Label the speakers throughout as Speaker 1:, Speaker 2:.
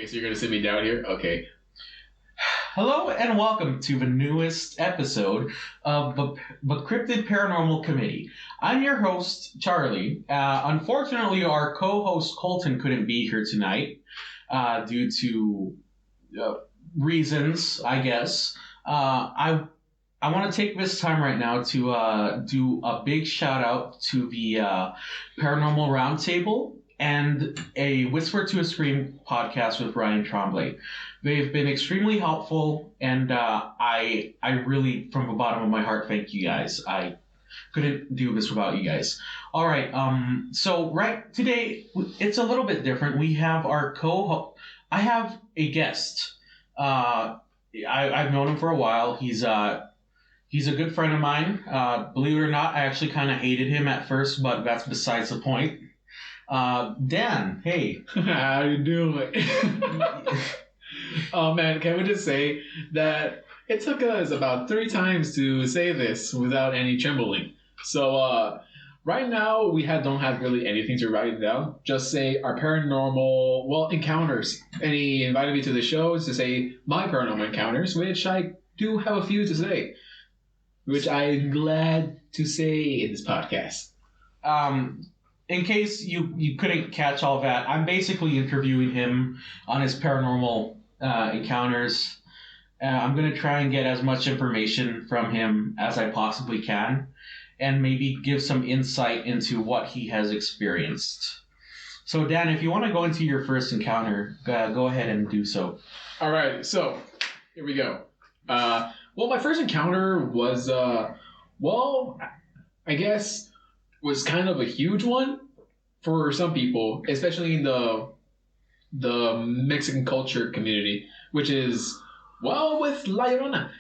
Speaker 1: Okay, so you're gonna sit me down here? Okay.
Speaker 2: Hello and welcome to the newest episode of the Cryptid Paranormal Committee. I'm your host, Charlie. Unfortunately, our co-host Colton couldn't be here tonight due to reasons, I guess. I want to take this time right now to do a big shout out to the Paranormal Roundtable and a Whisper to a Scream podcast with Ryan Tremblay. They've been extremely helpful, and I really, from the bottom of my heart, thank you guys. I couldn't do this without you guys. All right, so right today, it's a little bit different. We have our I have a guest. I've known him for a while. He's a good friend of mine. Believe it or not, I actually kind of hated him at first, but that's besides the point. Dan, hey.
Speaker 1: How you doing? Oh man, can we just say that it took us about 3 times to say this without any trembling. So right now we don't have really anything to write down. Just say our paranormal encounters. And he invited me to the show to say my paranormal encounters, which I do have a few to say, which I'm glad to say in this podcast.
Speaker 2: In case you couldn't catch all that, I'm basically interviewing him on his paranormal encounters. I'm going to try and get as much information from him as I possibly can, and maybe give some insight into what he has experienced. So, Dan, if you want to go into your first encounter, go ahead and do so.
Speaker 1: All right, so here we go. My first encounter was, I guess, was kind of a huge one for some people, especially in the Mexican culture community, which is, with La Llorona.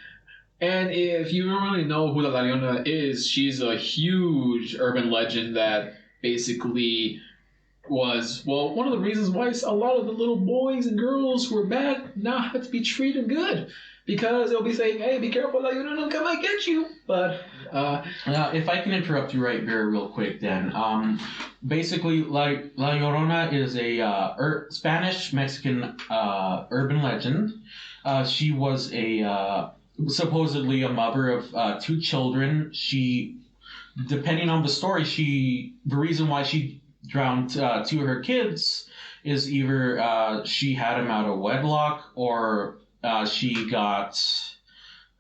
Speaker 1: And if you don't really know who the La Llorona is, she's a huge urban legend that basically was, one of the reasons why a lot of the little boys and girls who are bad now have to be treated good. Because they'll be saying, hey, be careful, La Llorona will come and get you. But,
Speaker 2: if I can interrupt you right there real quick, then. Basically, La Llorona is a Spanish-Mexican urban legend. She was supposedly a mother of 2 children. She, depending on the story, the reason why she drowned 2 of her kids is either she had them out of wedlock, or she got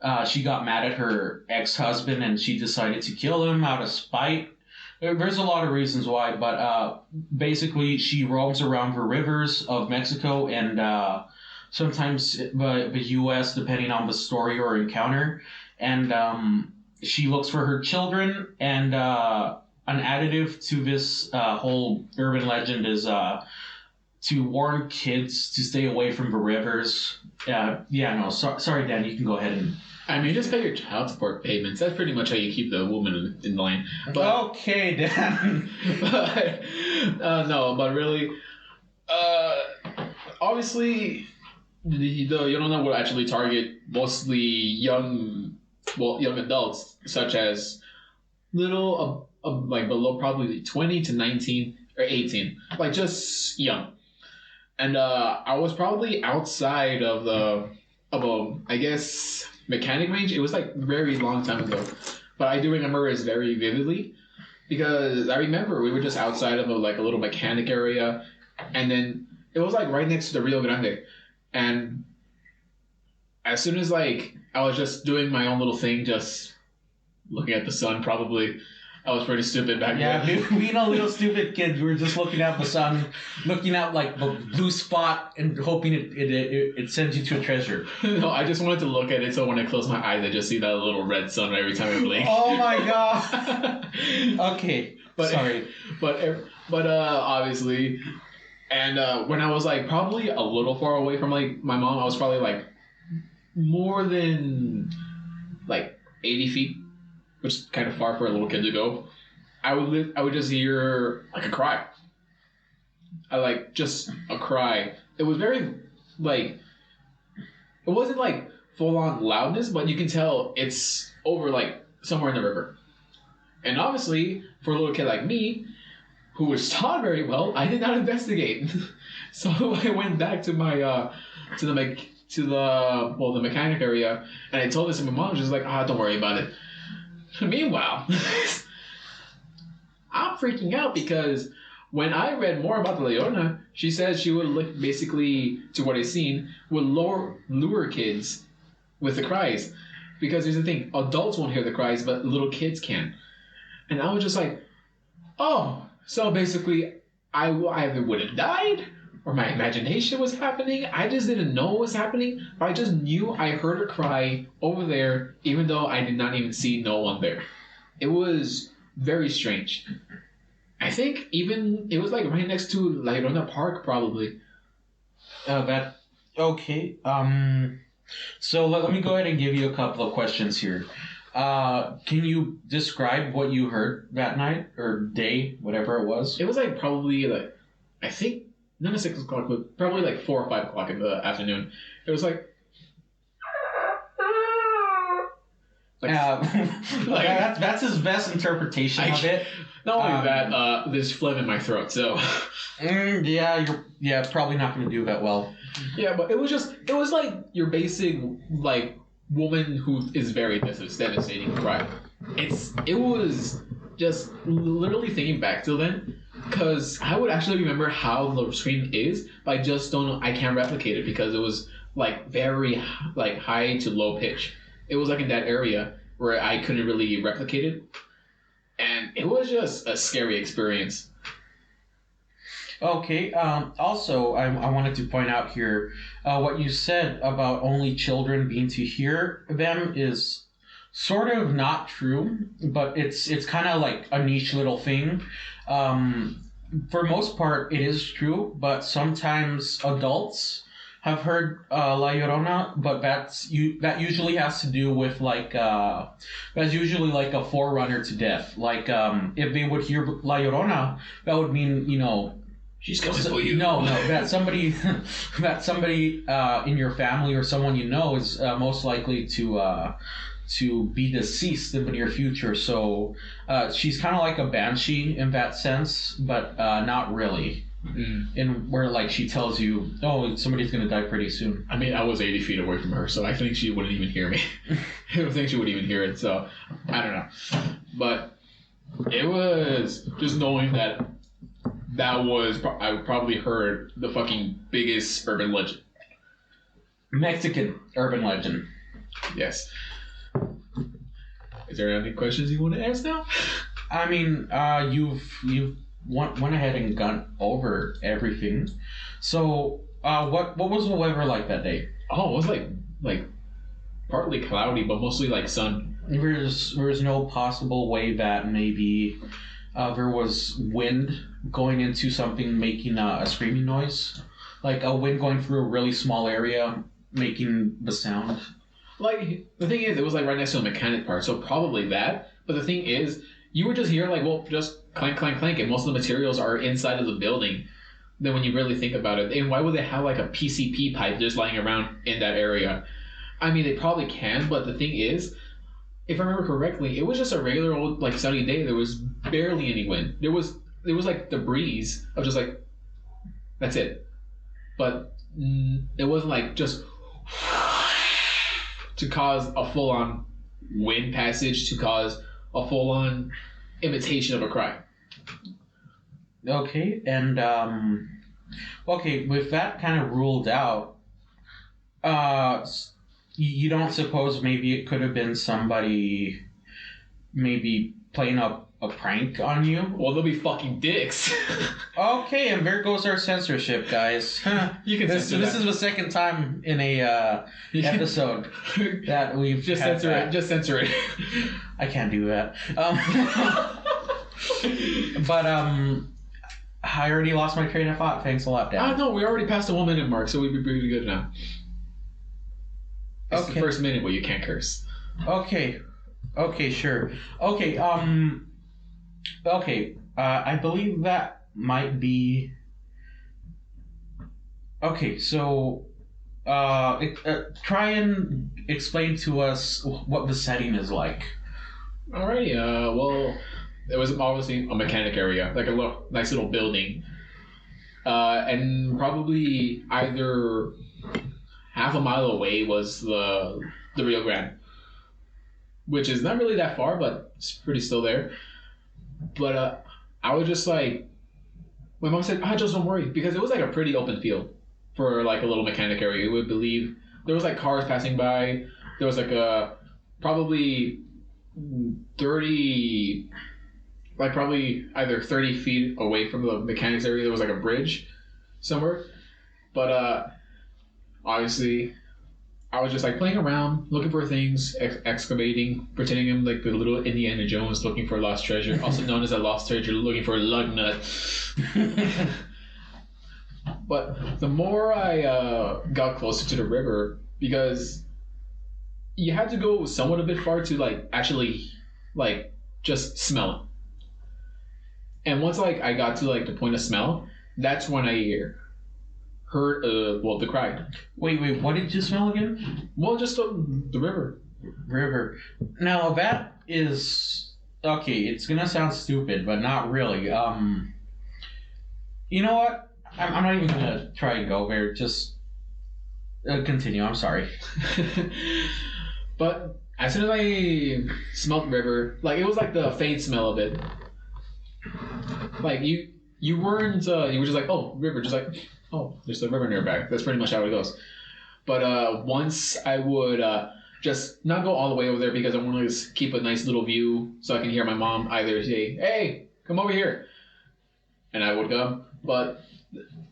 Speaker 2: mad at her ex-husband and she decided to kill him out of spite. There's a lot of reasons why, but basically she roams around the rivers of Mexico and sometimes the U.S., depending on the story or encounter. And she looks for her children, and an additive to this whole urban legend is to warn kids to stay away from the rivers. Sorry, Dan, you can go ahead and...
Speaker 1: I mean, just pay your child support payments. That's pretty much how you keep the woman in line.
Speaker 2: But, okay, Dan.
Speaker 1: No, but really, obviously, the Llorona would actually target mostly young adults, such as little, below probably 20 to 19 or 18, just young. And I was probably outside of I guess, mechanic range. It was very long time ago, but I do remember it very vividly, because I remember we were just outside of a little mechanic area, and then it was right next to the Rio Grande. And as soon as I was just doing my own little thing, just looking at the sun, probably. I was pretty stupid back then.
Speaker 2: Yeah, being a little stupid kid, we were just looking at the sun, looking at the blue spot, and hoping it sends you to a treasure.
Speaker 1: No, I just wanted to look at it, so when I close my eyes, I just see that little red sun every time I blink.
Speaker 2: Oh my god! Okay, sorry,
Speaker 1: but obviously, and when I was probably a little far away from my mom, I was probably more than 80 feet. Which is kind of far for a little kid to go. I would just hear a cry. Just a cry. It was very it wasn't full on loudness, but you can tell it's over somewhere in the river. And obviously, for a little kid like me, who was taught very well, I did not investigate. So I went back to my the mechanic area, and I told this to my mom. She's like, don't worry about it. Meanwhile, I'm freaking out because when I read more about the Leona, she said she would look basically to what I've seen would lure kids with the cries, because here's the thing: adults won't hear the cries, but little kids can. And I was just like, oh, so basically, I either would have died, or my imagination was happening. I just didn't know what was happening, but I just knew I heard her cry over there, even though I did not even see no one there. It was very strange. I think even it was like right next to La Llorona Park, probably.
Speaker 2: Okay. So let me go ahead and give you a couple of questions here. Can you describe what you heard that night or day, whatever it was?
Speaker 1: It was like probably like, I think not at 6 o'clock, but probably like 4 or 5 o'clock in the afternoon. It was like
Speaker 2: that's his best interpretation of it.
Speaker 1: Not only that, there's phlegm in my throat, so
Speaker 2: you're probably not going to do that well.
Speaker 1: Yeah, but it was like your basic like woman who is very devastating cry. It was just literally thinking back to then, because I would actually remember how the scream is, but I just don't know. I can't replicate it because it was like very like high to low pitch. It was like in that area where I couldn't really replicate it, and it was just a scary experience.
Speaker 2: Okay. Also, I wanted to point out here what you said about only children being to hear them is sort of not true, but it's kind of like a niche little thing. For most part, it is true, but sometimes adults have heard La Llorona, but that usually has to do with like that's usually like a forerunner to death. Like if they would hear La Llorona, that would mean
Speaker 1: she's coming for you.
Speaker 2: No, that somebody in your family or someone you know is most likely to be deceased in the near future. So she's kind of like a banshee in that sense, but not really. In where like she tells you, oh, somebody's gonna die pretty soon.
Speaker 1: I mean, I was 80 feet away from her, so I think she wouldn't even hear me. I don't think she would even hear it. So I don't know, but it was just knowing that I probably heard the fucking biggest urban legend.
Speaker 2: Mexican urban legend.
Speaker 1: Yes. Is there any questions you want to ask now?
Speaker 2: I mean, you've went ahead and gone over everything. So, what was the weather like that day?
Speaker 1: Oh, it was like partly cloudy, but mostly like sun.
Speaker 2: There was no possible way that maybe there was wind going into something making a screaming noise, like a wind going through a really small area making the sound.
Speaker 1: Like the thing is, it was like right next to a mechanic part, so probably that. But the thing is, you would just hear like, well, just clank, clank, clank, and most of the materials are inside of the building. Then when you really think about it, and why would they have like a PCP pipe just lying around in that area? I mean, they probably can, but the thing is, if I remember correctly, it was just a regular old like sunny day. There was barely any wind. There was like the breeze of just like, that's it. But it wasn't like just to cause a full-on wind passage, to cause a full-on imitation of a cry.
Speaker 2: Okay, and okay, with that kind of ruled out, you don't suppose maybe it could have been somebody maybe playing a prank on you?
Speaker 1: Well, they'll be fucking dicks.
Speaker 2: Okay, and there goes our censorship, guys.
Speaker 1: You can censor
Speaker 2: this
Speaker 1: that.
Speaker 2: is the second time in a episode that we've
Speaker 1: just censor it. Just censor it.
Speaker 2: I can't do that. But I already lost my train of thought. Thanks a lot, Dad.
Speaker 1: No, we already passed the 1 minute mark, so we'd be pretty good now. It's the first minute where you can't curse.
Speaker 2: Okay, sure. Okay, I believe that might be... Okay, so try and explain to us what the setting is like.
Speaker 1: Alrighty, well, it was obviously a mechanic area, like a nice little building. And probably either half a mile away was the Rio Grande, which is not really that far, but it's pretty still there. But I was just like, my mom said, "Ah, just don't worry," because it was like a pretty open field for like a little mechanic area. You would believe there was like cars passing by. There was like a probably 30, like probably either 30 feet away from the mechanics area. There was like a bridge somewhere, but obviously I was just like playing around, looking for things, excavating, pretending I'm like the little Indiana Jones looking for lost treasure, also known as a lost treasure looking for a lug nut. But the more I got closer to the river, because you had to go somewhat a bit far to like actually like just smell it. And once like I got to like the point of smell, that's when I heard the cry.
Speaker 2: Wait, what did you smell again?
Speaker 1: Well, just the river.
Speaker 2: River. Now that is okay. It's gonna sound stupid, but not really. You know what? I'm not even gonna try and go there. Just continue. I'm sorry.
Speaker 1: But as soon as I smelled river, like it was like the faint smell of it. Like you weren't you were just like, oh, river, just like, oh, there's a river nearby. That's pretty much how it goes. But once I would just not go all the way over there because I want to just keep a nice little view so I can hear my mom either say, "Hey, come over here," and I would come. But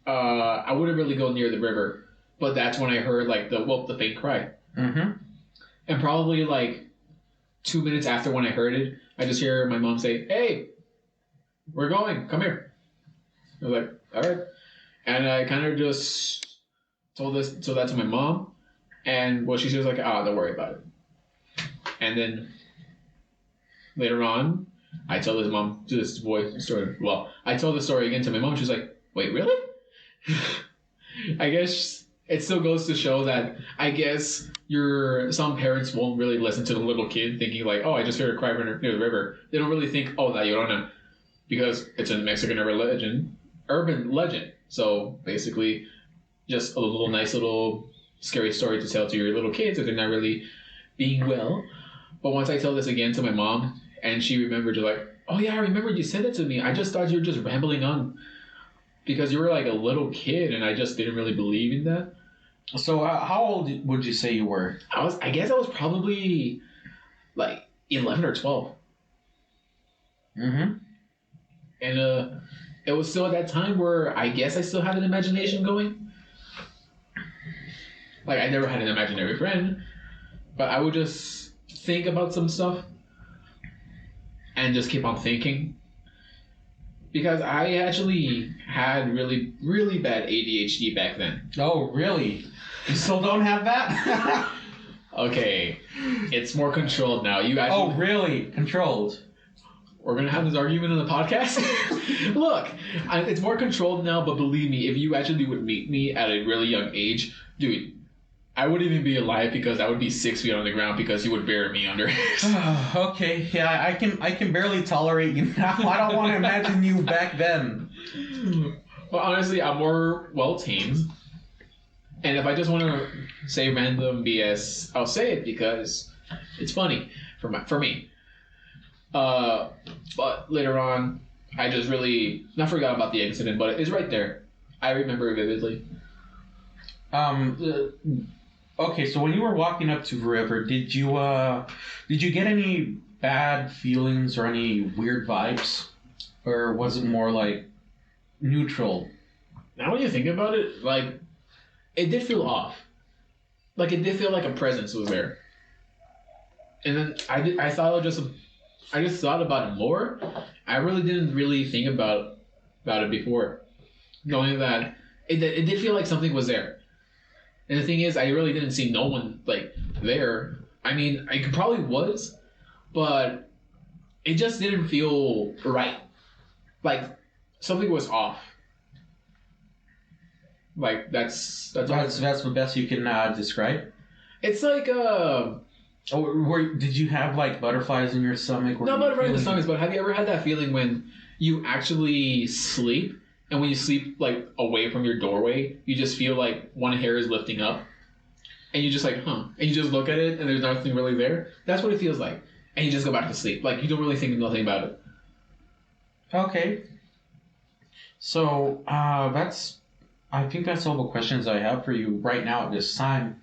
Speaker 1: I wouldn't really go near the river. But that's when I heard like the faint cry.
Speaker 2: Mm-hmm.
Speaker 1: And probably like 2 minutes after when I heard it, I just hear my mom say, "Hey, we're going. Come here." I was like, "All right," and I kind of just told that to my mom, and well, she was like, "Ah, don't worry about it." And then later on, I told this boy story. Well, I told the story again to my mom. She was like, "Wait, really?" I guess it still goes to show that I guess some parents won't really listen to the little kid thinking like, "Oh, I just heard a cry near the river." They don't really think, "Oh, La Llorona," because it's a Mexican urban legend. So basically, just a little nice little scary story to tell to your little kids if they're not really being well. But once I tell this again to my mom, and she remembered, you're like, "Oh yeah, I remember you said that to me. I just thought you were just rambling on because you were like a little kid, and I just didn't really believe in that."
Speaker 2: So how old would you say you were?
Speaker 1: I guess I was probably like 11 or 12.
Speaker 2: Mm-hmm.
Speaker 1: And it was still at that time where I guess I still had an imagination going. Like I never had an imaginary friend, but I would just think about some stuff and just keep on thinking. Because I actually had really, really bad ADHD back then.
Speaker 2: Oh, really? You still don't have that?
Speaker 1: Okay, it's more controlled now. You actually.
Speaker 2: Oh, really? Controlled.
Speaker 1: We're gonna have this argument on the podcast. Look, it's more controlled now, but believe me, if you actually would meet me at a really young age, dude, I wouldn't even be alive because I would be 6 feet on the ground because you would bury me under.
Speaker 2: Okay, yeah, I can barely tolerate you now. I don't want to imagine you back then.
Speaker 1: But honestly, I'm more well tamed. And if I just want to say random BS, I'll say it because it's funny for me. But later on, I just really not forgot about the incident, but it's right there. I remember it vividly.
Speaker 2: Okay, so when you were walking up to the river, did you get any bad feelings or any weird vibes, or was it more like neutral?
Speaker 1: Now when you think about it, like it did feel off. Like it did feel like a presence was there. And then I just thought about it more. I really didn't really think about it before, knowing that it did feel like something was there. And the thing is, I really didn't see no one like there. I mean, I probably was, but it just didn't feel right. Like something was off. Like that's
Speaker 2: the best you can describe.
Speaker 1: It's like
Speaker 2: did you have like butterflies in your stomach?
Speaker 1: Not butterflies in the stomach, but have you ever had that feeling when you actually sleep and when you sleep like away from your doorway, you just feel like one hair is lifting up, and you just like, huh, and you just look at it, and there's nothing really there. That's what it feels like, and you just go back to sleep. Like you don't really think nothing about it.
Speaker 2: Okay. So I think that's all the questions I have for you right now at this time.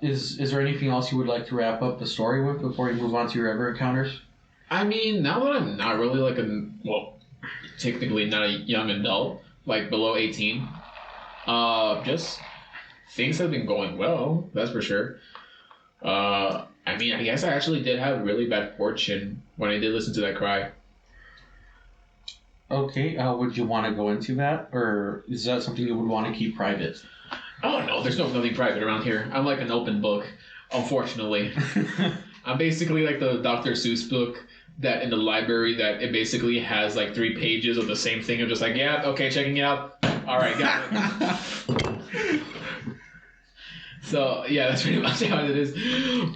Speaker 2: Is there anything else you would like to wrap up the story with before we move on to your other encounters?
Speaker 1: I mean, now that I'm not really like technically not a young adult, like below 18, just things have been going well, that's for sure. I mean, I guess I actually did have really bad fortune when I did listen to that cry.
Speaker 2: Okay, would you want to go into that, or is that something you would want to keep private?
Speaker 1: Oh no, there's nothing private around here. I'm like an open book, unfortunately. I'm basically like the Dr. Seuss book that in the library that it basically has like 3 pages of the same thing. I'm just like, yeah, okay, checking it out. All right, got it. So yeah, that's pretty much how it is.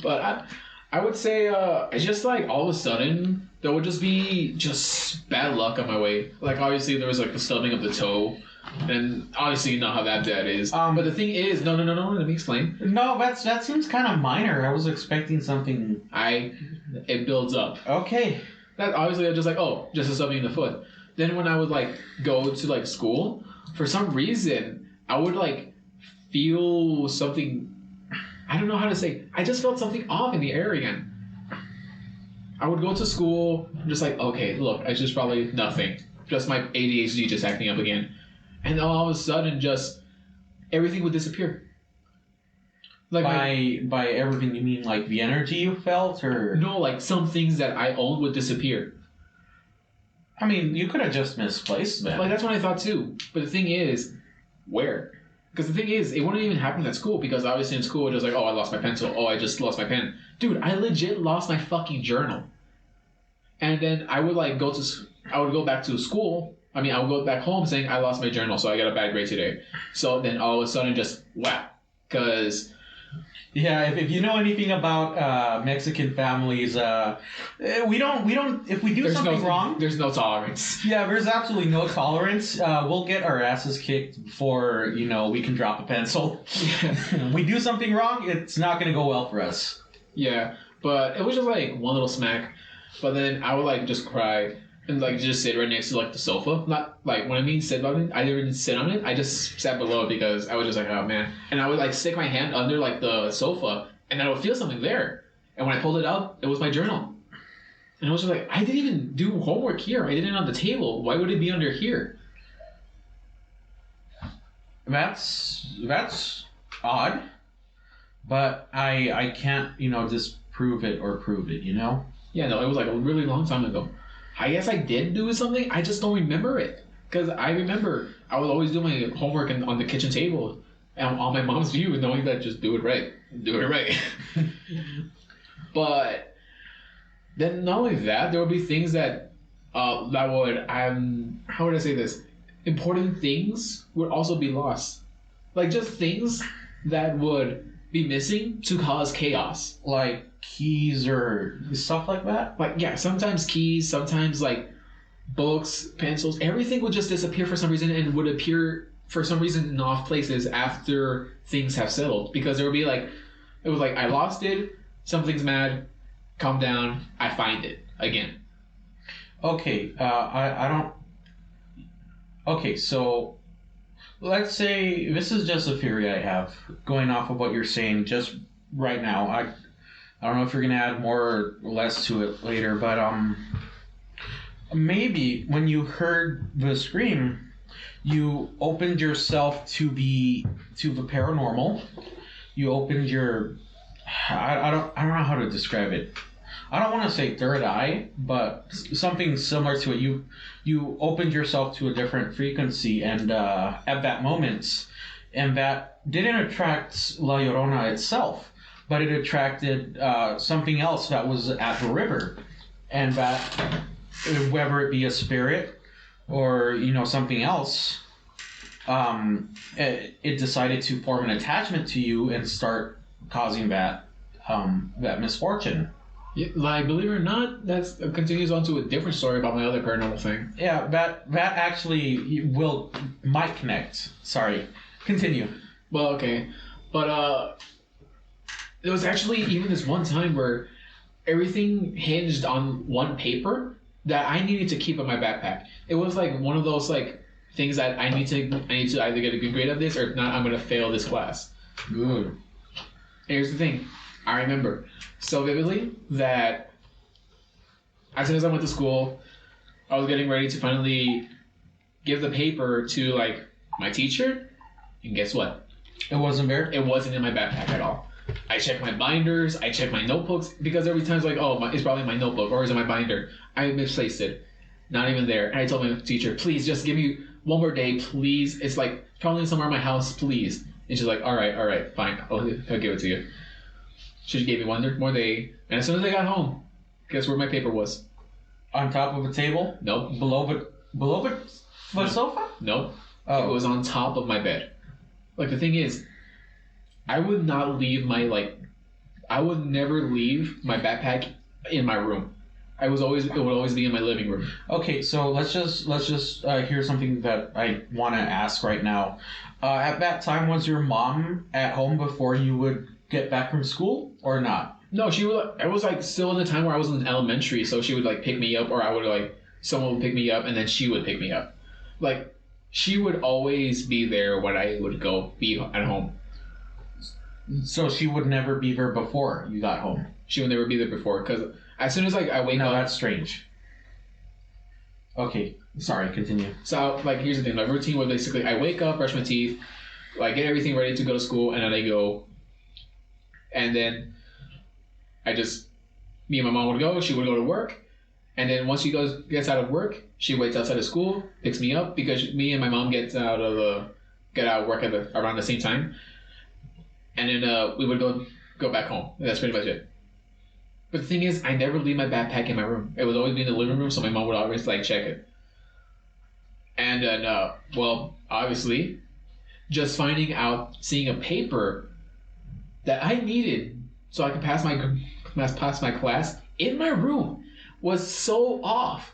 Speaker 1: But I would say it's just like all of a sudden there would just be just bad luck on my way. Like obviously there was like the stubbing of the toe. And obviously you know how that is. But the thing is, no, let me explain.
Speaker 2: No, that seems kind of minor. I was expecting something.
Speaker 1: It builds up.
Speaker 2: Okay.
Speaker 1: That obviously I was just like, oh, just a stubbing in the foot. Then when I would like go to like school, for some reason I would like feel something. I don't know how to say. I just felt something off in the air again. I would go to school. I'm just like, okay, look, it's just probably nothing. Just my ADHD just acting up again. And all of a sudden, just everything would disappear. Like
Speaker 2: by everything, you mean like the energy you felt, or
Speaker 1: no, like some things that I owned would disappear.
Speaker 2: I mean, you could have just misplaced them.
Speaker 1: Like that's what I thought too. But the thing is, where? Because the thing is, it wouldn't even happen at school. Because obviously in school, it's just like, oh, I lost my pencil. Oh, I just lost my pen. Dude, I legit lost my fucking journal. And then I would like I would go back to school. I mean, I would go back home saying I lost my journal, so I got a bad grade today. So then all of a sudden, just wow, because
Speaker 2: yeah, if you know anything about Mexican families, we don't. If we do something wrong,
Speaker 1: there's no tolerance.
Speaker 2: Yeah, there's absolutely no tolerance. We'll get our asses kicked before we can drop a pencil. We do something wrong, it's not going to go well for us.
Speaker 1: Yeah, but it was just like one little smack. But then I would like just cry. And like just sit right next to like the sofa. Not like when I mean sit on it, I didn't sit on it. I just sat below because I was just like, oh man. And I would like stick my hand under like the sofa, and I would feel something there. And when I pulled it out, it was my journal. And I was just like, I didn't even do homework here. I did it on the table. Why would it be under here?
Speaker 2: That's odd, but I can't disprove it or prove it.
Speaker 1: Yeah, no, it was like a really long time ago. I guess I did do something. I just don't remember it. Because I remember I would always do my homework on the kitchen table and on my mom's view, knowing that just do it right. Do it right. But then not only that, there would be things that would, how would I say this? Important things would also be lost. Like just things that would be missing to cause chaos.
Speaker 2: Like keys or stuff like that?
Speaker 1: Like, yeah, sometimes keys, sometimes like books, pencils, everything would just disappear for some reason and would appear for some reason in off places after things have settled. Because there would be like, it was like, I lost it, something's mad, calm down, I find it again.
Speaker 2: Okay, I don't... Okay, so let's say this is just a theory I have, going off of what you're saying just right now. I don't know if you're gonna add more or less to it later, but maybe when you heard the scream, you opened yourself to the paranormal. You opened your I don't know how to describe it. I don't want to say third eye, but something similar to it. You opened yourself to a different frequency, and at that moment, and that didn't attract La Llorona itself, but it attracted something else that was at the river, and that whether it be a spirit or something else, it decided to form an attachment to you and start causing that misfortune.
Speaker 1: Yeah, like, believe it or not, that continues on to a different story about my other paranormal thing.
Speaker 2: Yeah, that actually might connect. Sorry, continue.
Speaker 1: Well, okay, but there was actually even this one time where everything hinged on one paper that I needed to keep in my backpack. It was like one of those like things that I need to either get a good grade on this, or if not, I'm gonna fail this class.
Speaker 2: Good.
Speaker 1: Here's the thing, I remember so vividly that as soon as I went to school, I was getting ready to finally give the paper to like my teacher, and guess what?
Speaker 2: It wasn't there?
Speaker 1: It wasn't in my backpack at all. I checked my binders, I checked my notebooks, because every time it's like, oh, it's probably my notebook, or is it my binder? I misplaced it. Not even there. And I told my teacher, please, just give me one more day, please. It's like probably somewhere in my house, please. And she's like, all right, fine. I'll give it to you. She gave me one more day, and as soon as I got home, guess where my paper was?
Speaker 2: On top of a table?
Speaker 1: Nope.
Speaker 2: Below the sofa?
Speaker 1: Nope.
Speaker 2: Oh.
Speaker 1: It was on top of my bed. Like, the thing is, I would not leave I would never leave my backpack in my room. It would always be in my living room.
Speaker 2: Okay, so let's just hear something that I want to ask right now. At that time, was your mom at home before you would get back from school, or not?
Speaker 1: No, I was like still in the time where I was in elementary, so she would like pick me up, or I would like someone would pick me up, and then she would pick me up. Like, she would always be there when I would go be at home.
Speaker 2: So she would never be there before you got home.
Speaker 1: She would never be there before, because as soon as like I wake up.
Speaker 2: No, that's strange. Okay, sorry, continue.
Speaker 1: So like, here's the thing: my routine was basically I wake up, brush my teeth, like get everything ready to go to school, and then I go. And then me and my mom would go. She would go to work, and then once she gets out of work, she waits outside of school, picks me up, because me and my mom get out of work around the same time, and then we would go back home. That's pretty much it. But the thing is, I never leave my backpack in my room. It would always be in the living room, so my mom would always like check it. And then, well, obviously, just seeing a paper that I needed so I could pass my class in my room was so off.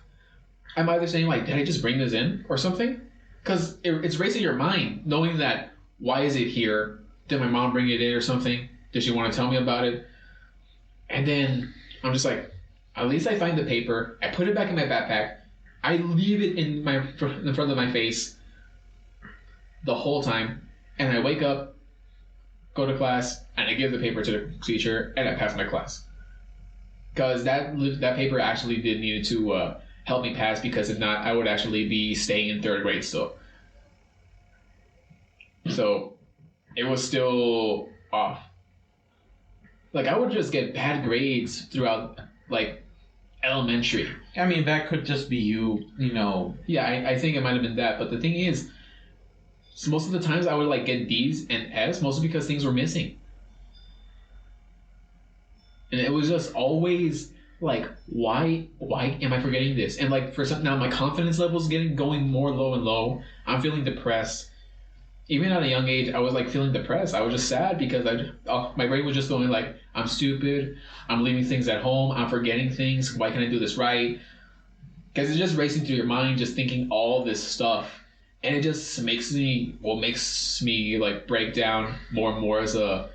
Speaker 1: I'm either saying like, did I just bring this in or something? Because it's racing your mind, knowing that, why is it here? Did my mom bring it in or something? Did she want to tell me about it? And then I'm just like, at least I find the paper. I put it back in my backpack. I leave it in front of my face the whole time, and I wake up, go to class, and I give the paper to the teacher, and I pass my class. Because that paper actually did need to help me pass, because if not, I would actually be staying in third grade still. So it was still off. Like, I would just get bad grades throughout, like, elementary.
Speaker 2: I mean, that could just be you know.
Speaker 1: Yeah, I think it might have been that. But the thing is, so most of the times I would, like, get D's and F's, mostly because things were missing. And it was just always, like, why am I forgetting this? And, like, now my confidence level is going more low and low. I'm feeling depressed. Even at a young age, I was like feeling depressed. I was just sad because my brain was just going like, I'm stupid. I'm leaving things at home. I'm forgetting things. Why can't I do this right? Because it's just racing through your mind, just thinking all this stuff, and it just makes me like break down more and more as a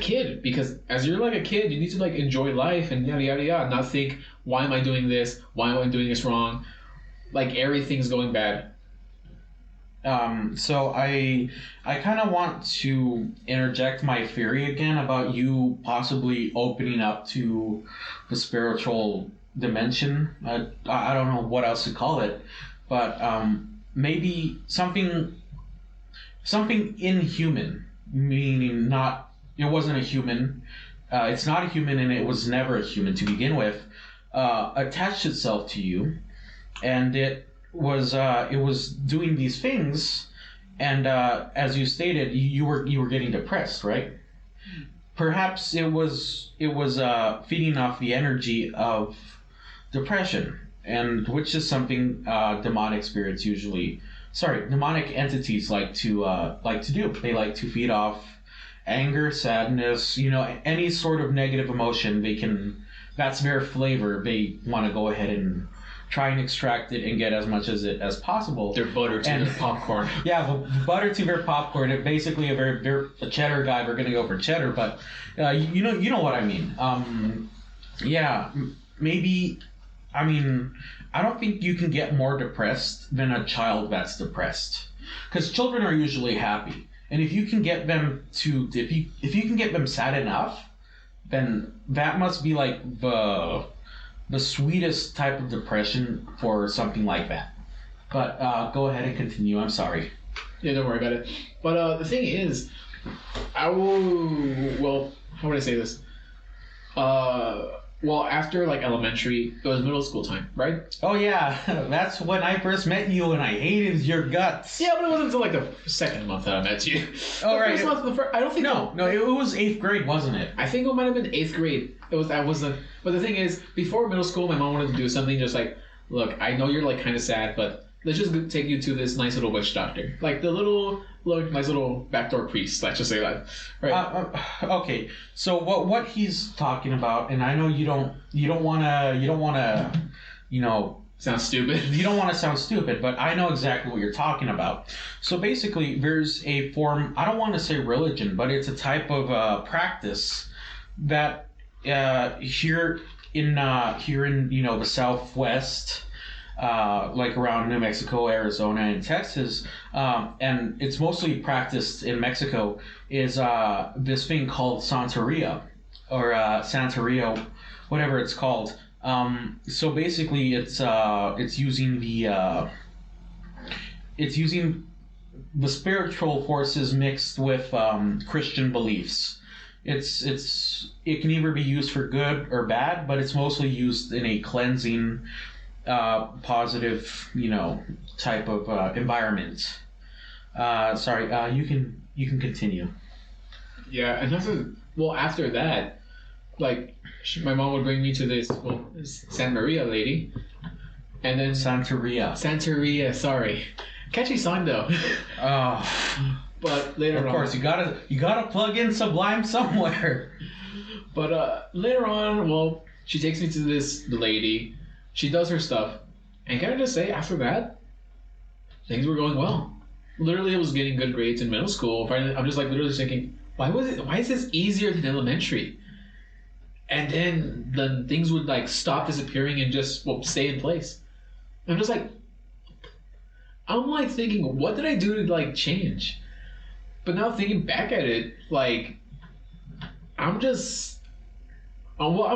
Speaker 1: kid. Because as you're like a kid, you need to like enjoy life and yada yada yada, not think, why am I doing this? Why am I doing this wrong? Like, everything's going bad.
Speaker 2: So I kind of want to interject my theory again about you possibly opening up to the spiritual dimension. I don't know what else to call it, but maybe something inhuman, meaning not, it wasn't a human, it's not a human, and it was never a human to begin with, attached itself to you, and it was doing these things, and as you stated, you were getting depressed, right? Perhaps it was feeding off the energy of depression, and which is something demonic entities like to do. They like to feed off anger, sadness, any sort of negative emotion, that's their flavor. They want to go ahead and try and extract it and get as much as it as possible.
Speaker 1: Their butter to their popcorn.
Speaker 2: Yeah, butter to their popcorn. It basically, if they're a cheddar guy, we're gonna go for cheddar. But you know what I mean. Yeah, maybe. I mean, I don't think you can get more depressed than a child that's depressed, because children are usually happy, and if you can get them to, if you can get them sad enough, then that must be like the sweetest type of depression for something like that. But go ahead and continue. I'm sorry.
Speaker 1: Yeah, don't worry about it. But the thing is, how would I say this? Well, after like elementary, it was middle school time, right?
Speaker 2: Oh yeah, that's when I first met you, and I hated your guts.
Speaker 1: Yeah, but it wasn't until like the second month that I met you.
Speaker 2: Oh right.
Speaker 1: I don't think.
Speaker 2: No, it was 8th grade, wasn't it?
Speaker 1: I think it might have been 8th grade. But the thing is, before middle school, my mom wanted to do something just like, look, I know you're like kind of sad, but let's just take you to this nice little witch doctor, like the nice little backdoor priest. Let's just say that, right?
Speaker 2: Okay. So what he's talking about, and I know you don't wanna,
Speaker 1: Sounds stupid.
Speaker 2: You don't want to sound stupid, but I know exactly what you're talking about. So basically, there's a form. I don't want to say religion, but it's a type of practice that here in the Southwest. Like around New Mexico, Arizona, and Texas, and it's mostly practiced in Mexico, is this thing called Santeria, or Santeria, whatever it's called. So basically, it's using the spiritual forces mixed with Christian beliefs. It can either be used for good or bad, but it's mostly used in a cleansing, positive, type of environment. Sorry, you can continue.
Speaker 1: Yeah, and after that, like my mom would bring me to this San Maria lady, and then Santeria. Sorry, catchy song though. But later on,
Speaker 2: of course, you gotta plug in Sublime somewhere.
Speaker 1: But later on, she takes me to the lady. She does her stuff, and can I just say, after that, things were going well. Literally, I was getting good grades in middle school. Finally, I'm just like literally thinking, why is this easier than elementary? And then things would like stop disappearing and just stay in place. I'm just like, I'm like thinking, what did I do to like change? But now thinking back at it, like, I'm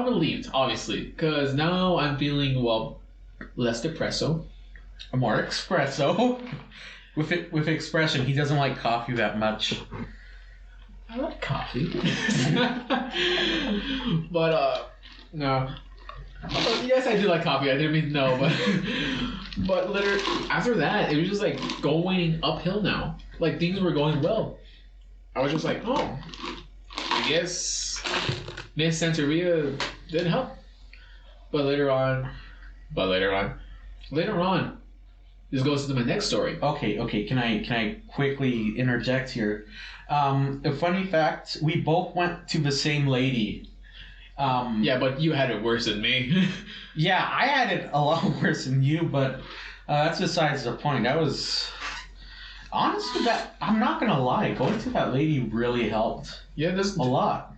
Speaker 1: relieved, obviously, because now I'm feeling, less depresso.
Speaker 2: More espresso. With expression, he doesn't like coffee that much.
Speaker 1: I like coffee. But, no. Yes, I do like coffee. I didn't mean no, but literally, after that, it was just like going uphill now. Like, things were going well. I was just like, oh, I guess Miss Santeria didn't help. But later on, this goes to my next story.
Speaker 2: Okay. Can I quickly interject here? A funny fact: we both went to the same lady.
Speaker 1: Yeah, but you had it worse than me.
Speaker 2: Yeah, I had it a lot worse than you, but that's besides the point. That was honestly I'm not gonna lie. Going to that lady really helped.
Speaker 1: Yeah,
Speaker 2: a lot.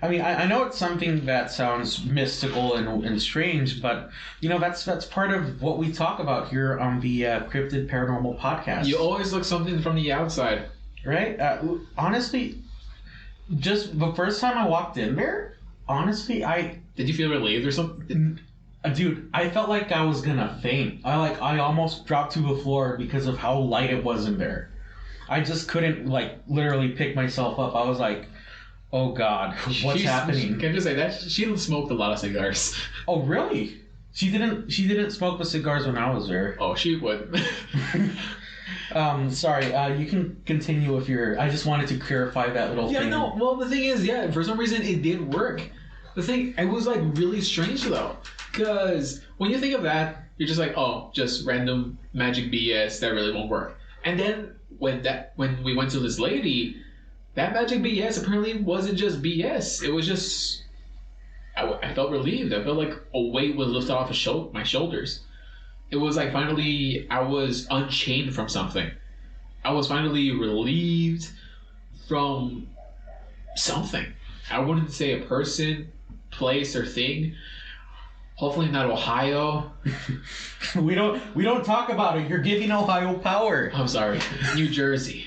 Speaker 2: I mean, I know it's something that sounds mystical and strange, but that's part of what we talk about here on the Cryptid Paranormal podcast.
Speaker 1: You always look something from the outside,
Speaker 2: right? Honestly, just the first time I walked in there, honestly,
Speaker 1: did you feel relieved or something?
Speaker 2: Dude, I felt like I was gonna faint. I almost dropped to the floor because of how light it was in there. I just couldn't literally pick myself up. I was like, oh God, what's happening?
Speaker 1: Can I just say that she smoked a lot of cigars?
Speaker 2: Oh really? She didn't smoke the cigars when I was there.
Speaker 1: Oh, she would.
Speaker 2: Sorry. You can continue if you're. I just wanted to clarify that little thing.
Speaker 1: Yeah, no. Well, the thing is, for some reason it did work. It was like really strange though, because when you think of that, you're just like, oh, just random magic BS that really won't work. And then when we went to this lady, that magic BS apparently wasn't just BS. It was just I felt relieved. I felt like a weight was lifted off of my shoulders. It was like finally I was unchained from something. I was finally relieved from something. I wouldn't say a person, place, or thing. Hopefully not Ohio.
Speaker 2: We don't talk about it. You're giving Ohio power.
Speaker 1: I'm sorry, New Jersey.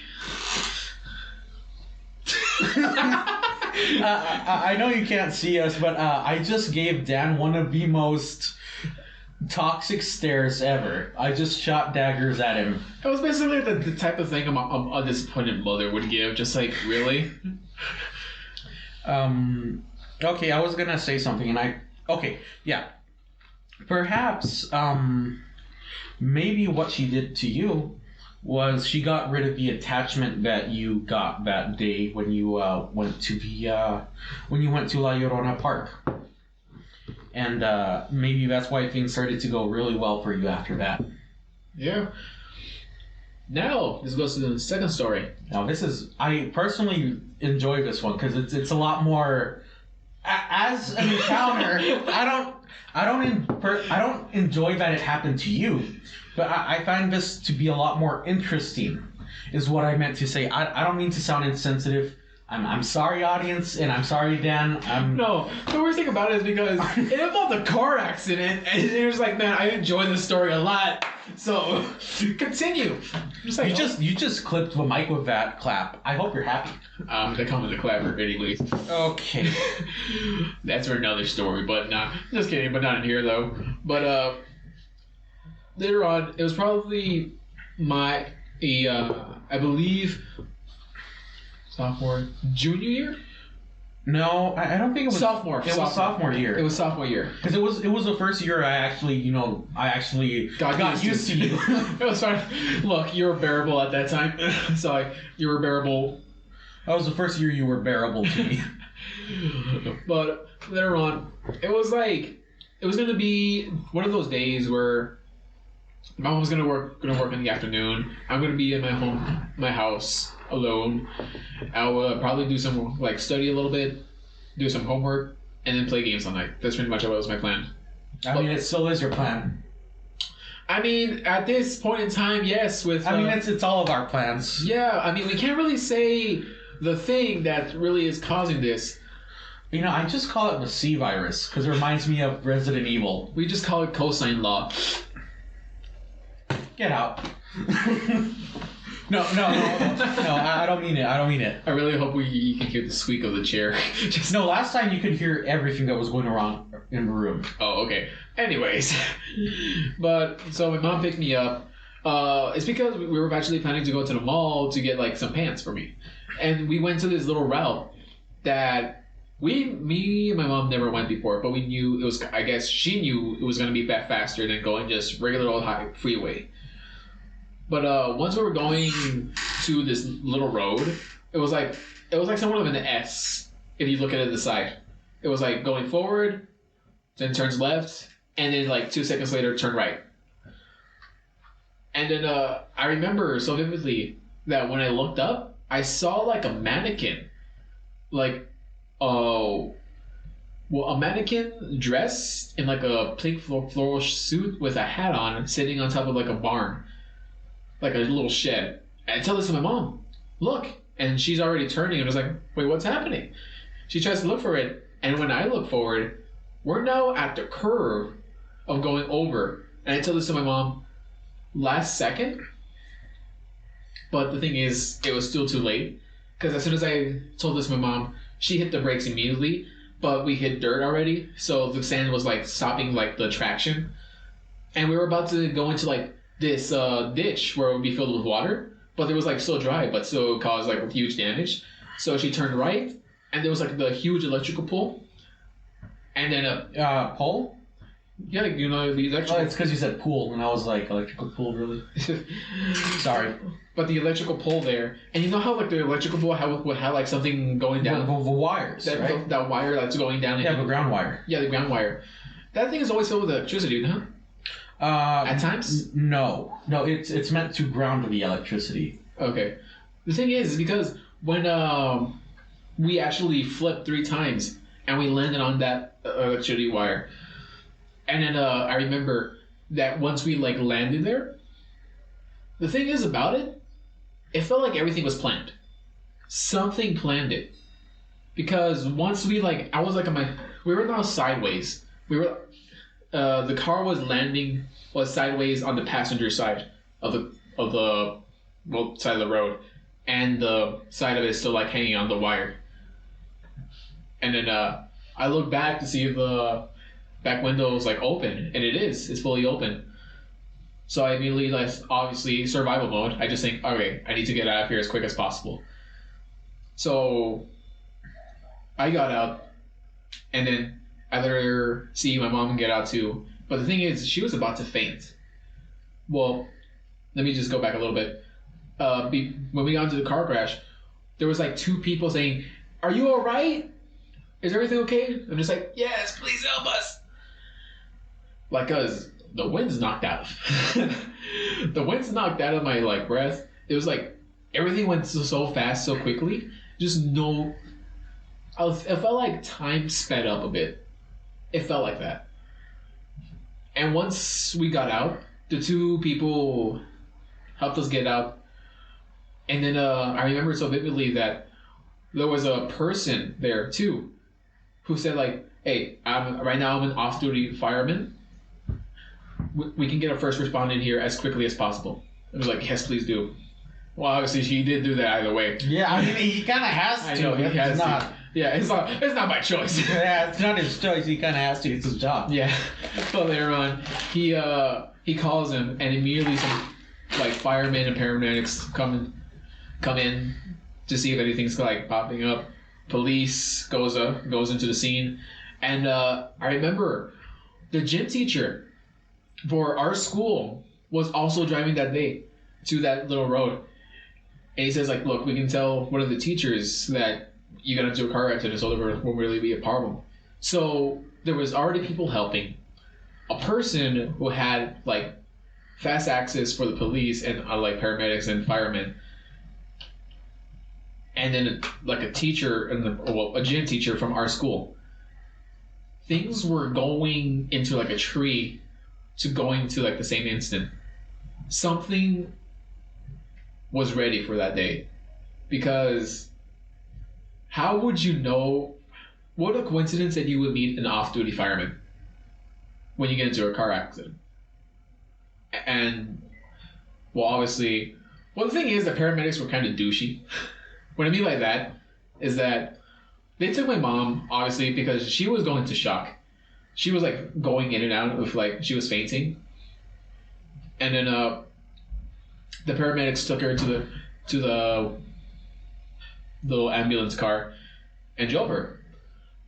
Speaker 2: I know you can't see us, but I just gave Dan one of the most toxic stares ever. I just shot daggers at him.
Speaker 1: It was basically the type of thing a disappointed mother would give. Just like, really?
Speaker 2: Okay, I was gonna say something, and yeah. Perhaps, maybe what she did to you was she got rid of the attachment that you got that day when you went to La Llorona Park, and maybe that's why things started to go really well for you after that.
Speaker 1: Yeah. Now this goes to the second story.
Speaker 2: Now I personally enjoy this one because it's a lot more. As an encounter, I don't enjoy that it happened to you, but I find this to be a lot more interesting, is what I meant to say. I don't mean to sound insensitive. I'm sorry, audience, and I'm sorry, Dan.
Speaker 1: No, the worst thing about it is because it involved a car accident, and it was like, man, I enjoy this story a lot. So continue.
Speaker 2: You just clipped the mic with that clap. I hope you're happy.
Speaker 1: They come with a clapper anyways.
Speaker 2: Okay.
Speaker 1: That's for another story, but nah, just kidding, but not in here though. But later on, it was probably I believe junior year?
Speaker 2: No, I don't think it was
Speaker 1: sophomore.
Speaker 2: It was sophomore year.
Speaker 1: It was sophomore year.
Speaker 2: Because it was the first year I actually got used to you.
Speaker 1: It was fine. Look, you were bearable at that time. Sorry, you were bearable.
Speaker 2: That was the first year you were bearable to me.
Speaker 1: But later on, it was going to be one of those days where my mom was going to work in the afternoon. I'm going to be in my house alone. I'll probably do some study a little bit, do some homework, and then play games all night. That's pretty much what was my plan.
Speaker 2: I mean, it still is your plan.
Speaker 1: I mean, at this point in time, yes.
Speaker 2: It's all of our plans.
Speaker 1: Yeah, I mean, we can't really say the thing that really is causing this.
Speaker 2: I just call it the C virus because it reminds me of Resident Evil.
Speaker 1: We just call it cosine law.
Speaker 2: Get out. No, I don't mean it.
Speaker 1: I really hope you can hear the squeak of the chair.
Speaker 2: No, last time you could hear everything that was going on in the room.
Speaker 1: Oh, okay. Anyways. But, so my mom picked me up. It's because we were actually planning to go to the mall to get, some pants for me. And we went to this little route that me and my mom never went before, but we knew it was, I guess she knew it was going to be faster than going just regular old high freeway. But once we were going to this little road, it was like somewhat of an S if you look at it the side. It was like going forward, then turns left, and then 2 seconds later turn right. And then I remember so vividly that when I looked up, I saw a mannequin, a mannequin dressed in a pink floral suit with a hat on, sitting on top of a barn. Like a little shed. And I tell this to my mom, look. And she's already turning and was like, wait, what's happening? She tries to look for it. And when I look forward, we're now at the curve of going over. And I tell this to my mom last second. But the thing is, it was still too late. Because as soon as I told this to my mom, she hit the brakes immediately. But we hit dirt already. So the sand was stopping the traction. And we were about to go into this ditch where it would be filled with water, but it was still dry, but still caused huge damage. So she turned right, and there was the huge electrical pole, and then a
Speaker 2: pole.
Speaker 1: Yeah, the electrical.
Speaker 2: Oh, it's because you said pool, and I was like, electrical pool, really? Sorry,
Speaker 1: but the electrical pole there, and you know how the electrical pole would have something going down.
Speaker 2: The wires, right?
Speaker 1: That wire that's going down.
Speaker 2: Yeah, the ground wire.
Speaker 1: Yeah, the ground wire. That thing is always filled with electricity, huh? At times?
Speaker 2: No, it's meant to ground the electricity.
Speaker 1: Okay. The thing is because when we actually flipped 3 times and we landed on that electricity wire. And then I remember that once we like landed there, the thing is about it, it felt like everything was planned. Something planned it. Because once we like, I was like we were now sideways. We were, the car was sideways on the passenger side of the side of the road, and the side of it is still like hanging on the wire. And then I looked back to see if the back window was like open, and it's fully open. So I immediately, like, obviously survival mode. I just think, okay, I need to get out of here as quick as possible. So I got out, and then I let her see my mom get out too. But the thing is, she was about to faint. Well, let me just go back a little bit. When we got into the car crash, there was like 2 people saying, "Are you all right? Is everything okay?" I'm just like, "Yes, please help us." Like, cause the wind's knocked out. The wind's knocked out of my like breath. It was like everything went so fast, so quickly. Just no. It felt like time sped up a bit. It felt like that. And once we got out, the 2 people helped us get out. And then I remember so vividly that there was a person there too, who said like, "Hey, right now I'm an off-duty fireman. We can get a first responder in here as quickly as possible." I was like, "Yes, please do." Well, obviously she did do that either way.
Speaker 2: Yeah, I mean, he kind of has to.
Speaker 1: I know, he has to. Yeah, it's not my choice.
Speaker 2: Yeah, it's not his choice. He kind of has to. It's his job.
Speaker 1: Yeah, but later on, he calls him, and immediately some like firemen and paramedics come in to see if anything's like popping up. Police goes into the scene, and I remember the gym teacher for our school was also driving that day to that little road, and he says like, "Look, we can tell one of the teachers that you got into a car accident, so there won't really be a problem." So there was already people helping, a person who had like fast access for the police and like paramedics and firemen, and then like a teacher a gym teacher from our school. Things were going into like a tree to going to like the same instant. Something was ready for that day, because how would you know? What a coincidence that you would meet an off-duty fireman when you get into a car accident. And well, obviously, the thing is that paramedics were kind of douchey. What I mean by that is that they took my mom, obviously, because she was going into shock. She was like going in and out of like, she was fainting. And then the paramedics took her to the little ambulance car and drove her.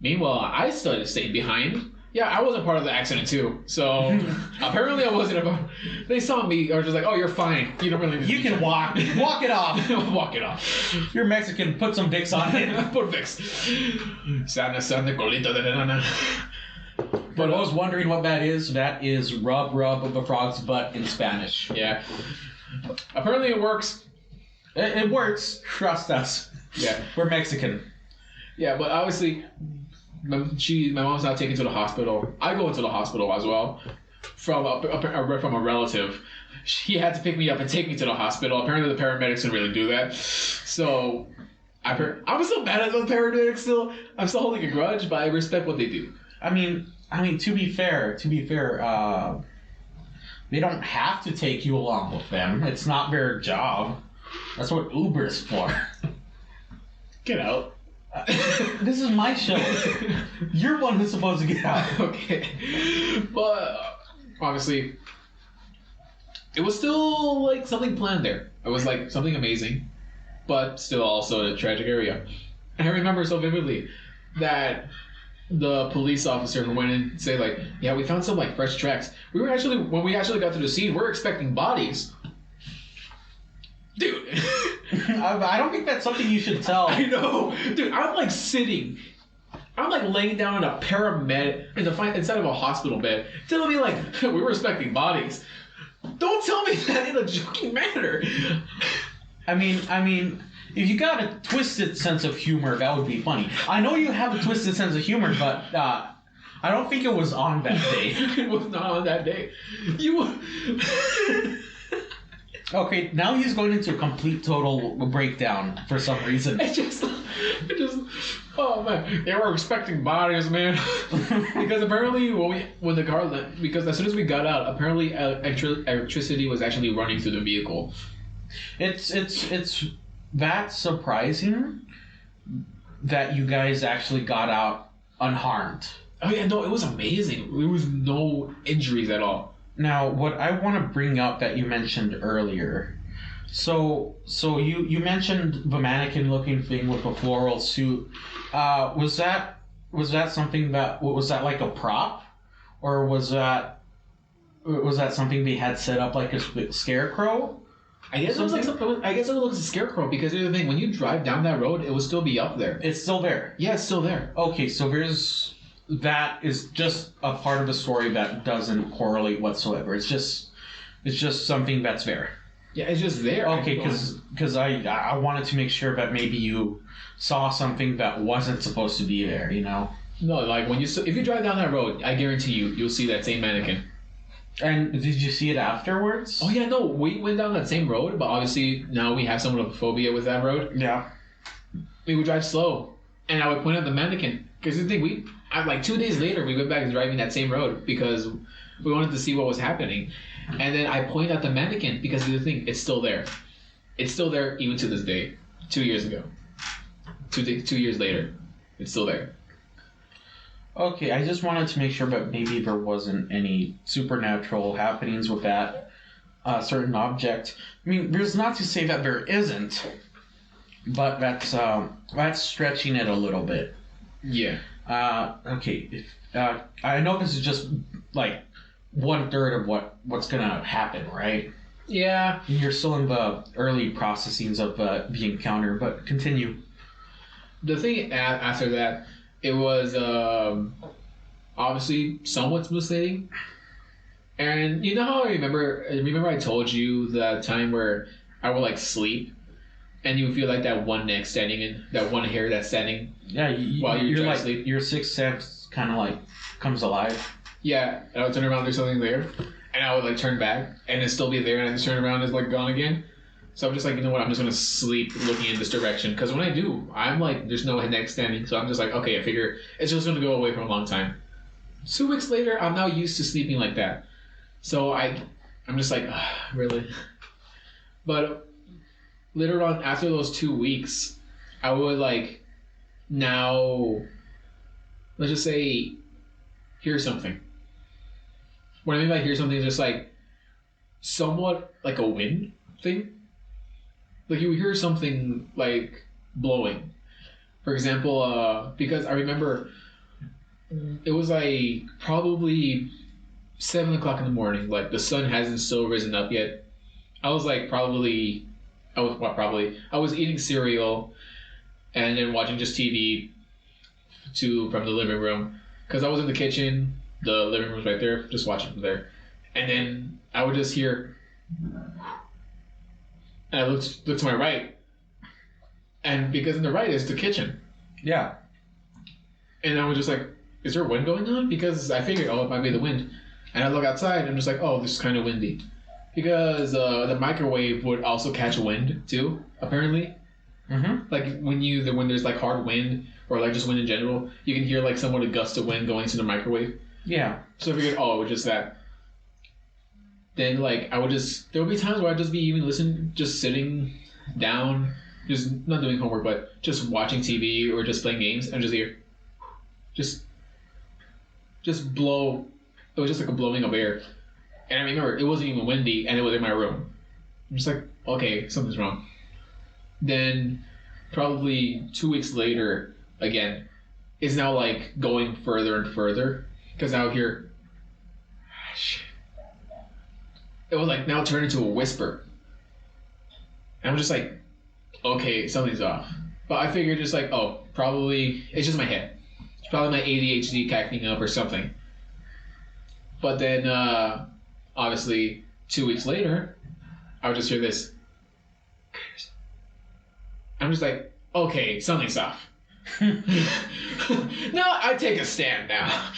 Speaker 1: Meanwhile, I stayed behind. Yeah, I wasn't part of the accident too. So apparently I wasn't about. They saw me, or just like, "Oh, you're fine. You don't really need
Speaker 2: You can walk. Walk it off.
Speaker 1: Walk it off.
Speaker 2: You're Mexican. Put some Vicks on it.
Speaker 1: Put Vicks. Sana, colita de nana.
Speaker 2: For those wondering what that is rub of a frog's butt in Spanish.
Speaker 1: Yeah. Apparently it works.
Speaker 2: It works. Trust us.
Speaker 1: Yeah.
Speaker 2: We're Mexican.
Speaker 1: Yeah, but obviously, my mom's not taken to the hospital. I go into the hospital as well from a relative. She had to pick me up and take me to the hospital. Apparently, the paramedics didn't really do that. So I'm still mad at the paramedics. I'm still holding a grudge, but I respect what they do.
Speaker 2: I mean, to be fair, they don't have to take you along with them. It's not their job. That's what Uber's for.
Speaker 1: Get out.
Speaker 2: This is my show. You're one who's supposed to get out.
Speaker 1: Okay. But obviously, it was still like something planned there. It was like something amazing, but still also a tragic area. And I remember so vividly that the police officer who went in and say like, "Yeah, we found some like fresh tracks." When we actually got to the scene, we're expecting bodies. Dude.
Speaker 2: I don't think that's something you should tell.
Speaker 1: I know. Dude, I'm like laying down in a paramedic inside of a hospital bed, telling me like, we were expecting bodies. Don't tell me that in a joking manner.
Speaker 2: I mean, if you got a twisted sense of humor, that would be funny. I know you have a twisted sense of humor, but I don't think it was on that day.
Speaker 1: It was not on that day. You.
Speaker 2: Okay, now he's going into a complete total breakdown for some reason.
Speaker 1: It just, oh man, they were expecting bodies, man. Because apparently when the car left, because as soon as we got out, apparently electricity was actually running through the vehicle.
Speaker 2: It's that surprising that you guys actually got out unharmed.
Speaker 1: Oh yeah, no, it was amazing. There was no injuries at all.
Speaker 2: Now, what I want to bring up that you mentioned earlier, so you mentioned the mannequin-looking thing with a floral suit. Was that something that was that like a prop, or was that something they had set up like a scarecrow?
Speaker 1: I guess it was like a scarecrow because here's the thing: when you drive down that road, it will still be up there.
Speaker 2: It's still there.
Speaker 1: Yeah, it's still there.
Speaker 2: Okay, so that is just a part of the story that doesn't correlate whatsoever. It's just something that's there.
Speaker 1: Yeah, it's just there.
Speaker 2: Okay, because I wanted to make sure that maybe you saw something that wasn't supposed to be there. You know.
Speaker 1: No, like if you drive down that road, I guarantee you'll see that same mannequin.
Speaker 2: And did you see it afterwards?
Speaker 1: Oh yeah, no, we went down that same road, but obviously now we have somewhat of a phobia with that road.
Speaker 2: Yeah.
Speaker 1: We would drive slow, and I would point at the mannequin because the thing like 2 days later, we went back driving that same road because we wanted to see what was happening. And then I point at the mannequin because the thing, it's still there. It's still there even to this day. 2 years ago. 2 years later, it's still there.
Speaker 2: Okay, I just wanted to make sure that maybe there wasn't any supernatural happenings with that certain object. I mean, there's not to say that there isn't, but that's stretching it a little bit.
Speaker 1: Yeah.
Speaker 2: Okay. I know this is just like 1/3 of what's gonna happen, right?
Speaker 1: Yeah.
Speaker 2: You're still in the early processings of the encounter, but continue.
Speaker 1: The thing after that, it was obviously somewhat misleading. And you know how I remember I told you the time where I would like sleep and you feel like that one neck standing in, that one hair that's standing.
Speaker 2: Yeah,
Speaker 1: while you're
Speaker 2: like
Speaker 1: sleep.
Speaker 2: Your sixth sense kind of like comes alive.
Speaker 1: Yeah, and I would turn around, there's something there, and I would like turn back, and it'd still be there, and I just turn around, and it's like gone again. So I'm just like, you know what? I'm just gonna sleep looking in this direction, because when I do, I'm like, there's no neck standing, so I'm just like, okay, I figure it's just gonna go away for a long time. 2 weeks later, I'm now used to sleeping like that, so I'm just like, really. But later on, after those 2 weeks, I would like now, let's just say, hear something. What I mean by hear something is just like somewhat like a wind thing. Like you hear something like blowing. For example, because I remember it was like probably 7 o'clock in the morning. Like the sun hasn't still risen up yet. I was eating cereal and then watching just TV from the living room because I was in the kitchen. The living room's right there, just watching from there. And then I would just hear, and I looked to my right, and because in the right is the kitchen.
Speaker 2: Yeah.
Speaker 1: And I was just like, is there wind going on? Because I figured, it might be the wind. And I look outside, and I'm just like, this is kind of windy. Because the microwave would also catch wind, too, apparently.
Speaker 2: Mm-hmm.
Speaker 1: Like, when there's, like, hard wind, or, like, just wind in general, you can hear, like, somewhat a gust of wind going to the microwave.
Speaker 2: Yeah.
Speaker 1: So I figured, it was just that. Then, like, there would be times where I'd just be even listening, just sitting down, just not doing homework, but just watching TV or just playing games, and just hear, just blow. It was just like a blowing of air. And I remember, it wasn't even windy, and it was in my room. I'm just like, okay, something's wrong. Then, probably 2 weeks later, again, it's now, like, going further and further. Because now here, it was like now turned into a whisper. And I'm just like, okay, something's off. But I figured just like, probably it's just my head. It's probably my ADHD acting up or something. But then, obviously, 2 weeks later, I would just hear this. I'm just like, okay, something's off. Now I take a stand now.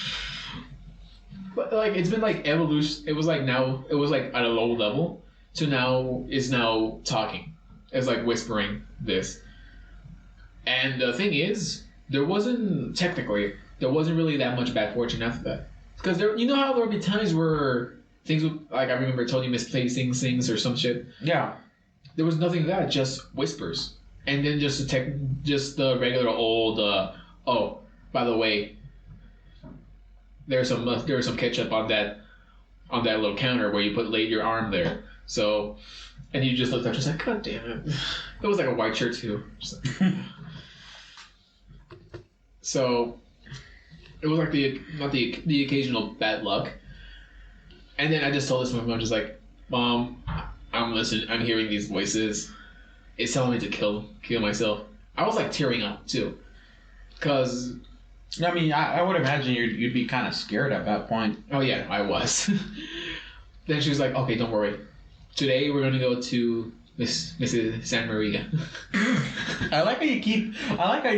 Speaker 1: But like it's been like evolution. It was like at a low level to now is now talking. It's like whispering this. And the thing is, there wasn't really that much bad fortune after that. Because you know how there would be times where things would, like I remember I told you misplacing things or some shit.
Speaker 2: Yeah.
Speaker 1: There was nothing of that, just whispers, and then just the regular old. Oh, by the way, there's some ketchup on that little counter where you laid your arm there. So, and you just looked up, just like, God damn it! It was like a white shirt too. So, it was like the occasional bad luck. And then I just told this to my mom, just like, Mom, I'm listening. I'm hearing these voices. It's telling me to kill myself. I was like tearing up too, cause.
Speaker 2: I mean, I would imagine you'd be kind of scared at that point.
Speaker 1: Oh yeah, I was. Then she was like, "Okay, don't worry. Today we're gonna go to Mrs. Santa Maria."
Speaker 2: I like how you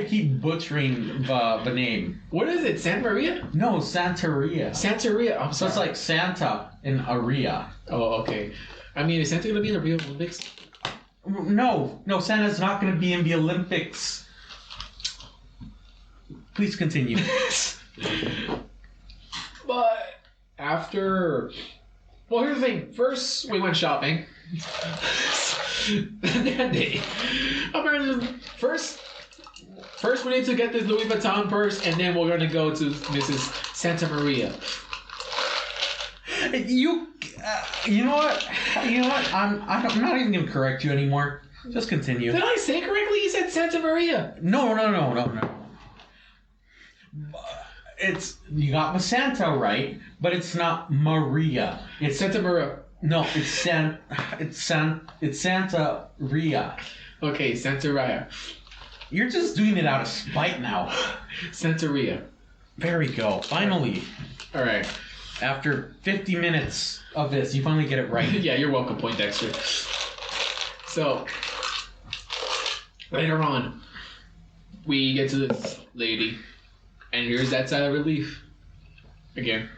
Speaker 2: keep butchering the name.
Speaker 1: What is it? Santa Maria?
Speaker 2: No, Santeria.
Speaker 1: Santeria. I'm
Speaker 2: So
Speaker 1: sorry.
Speaker 2: it's like Santa in Aria.
Speaker 1: Oh, okay. I mean, is Santa gonna be in the Rio Olympics?
Speaker 2: No, Santa's not going to be in the Olympics. Please continue.
Speaker 1: But after, well, here's the thing. First, we went shopping. That day, apparently, first we need to get this Louis Vuitton purse, and then we're gonna go to Mrs. Santa Maria.
Speaker 2: You know what? I'm not even gonna correct you anymore. Just continue.
Speaker 1: Did I say correctly? You said Santa Maria.
Speaker 2: No. It's you got the Santa right, but it's not Maria. It's
Speaker 1: Santa Maria.
Speaker 2: No, it's Santa Ria.
Speaker 1: Okay, Santa Maria.
Speaker 2: You're just doing it out of spite now.
Speaker 1: Santa Maria.
Speaker 2: There we go. Finally.
Speaker 1: All right.
Speaker 2: After 50 minutes of this, you finally get it right.
Speaker 1: Yeah, you're welcome, Poindexter. So, later on, we get to this lady, and here's that sigh of relief. Again,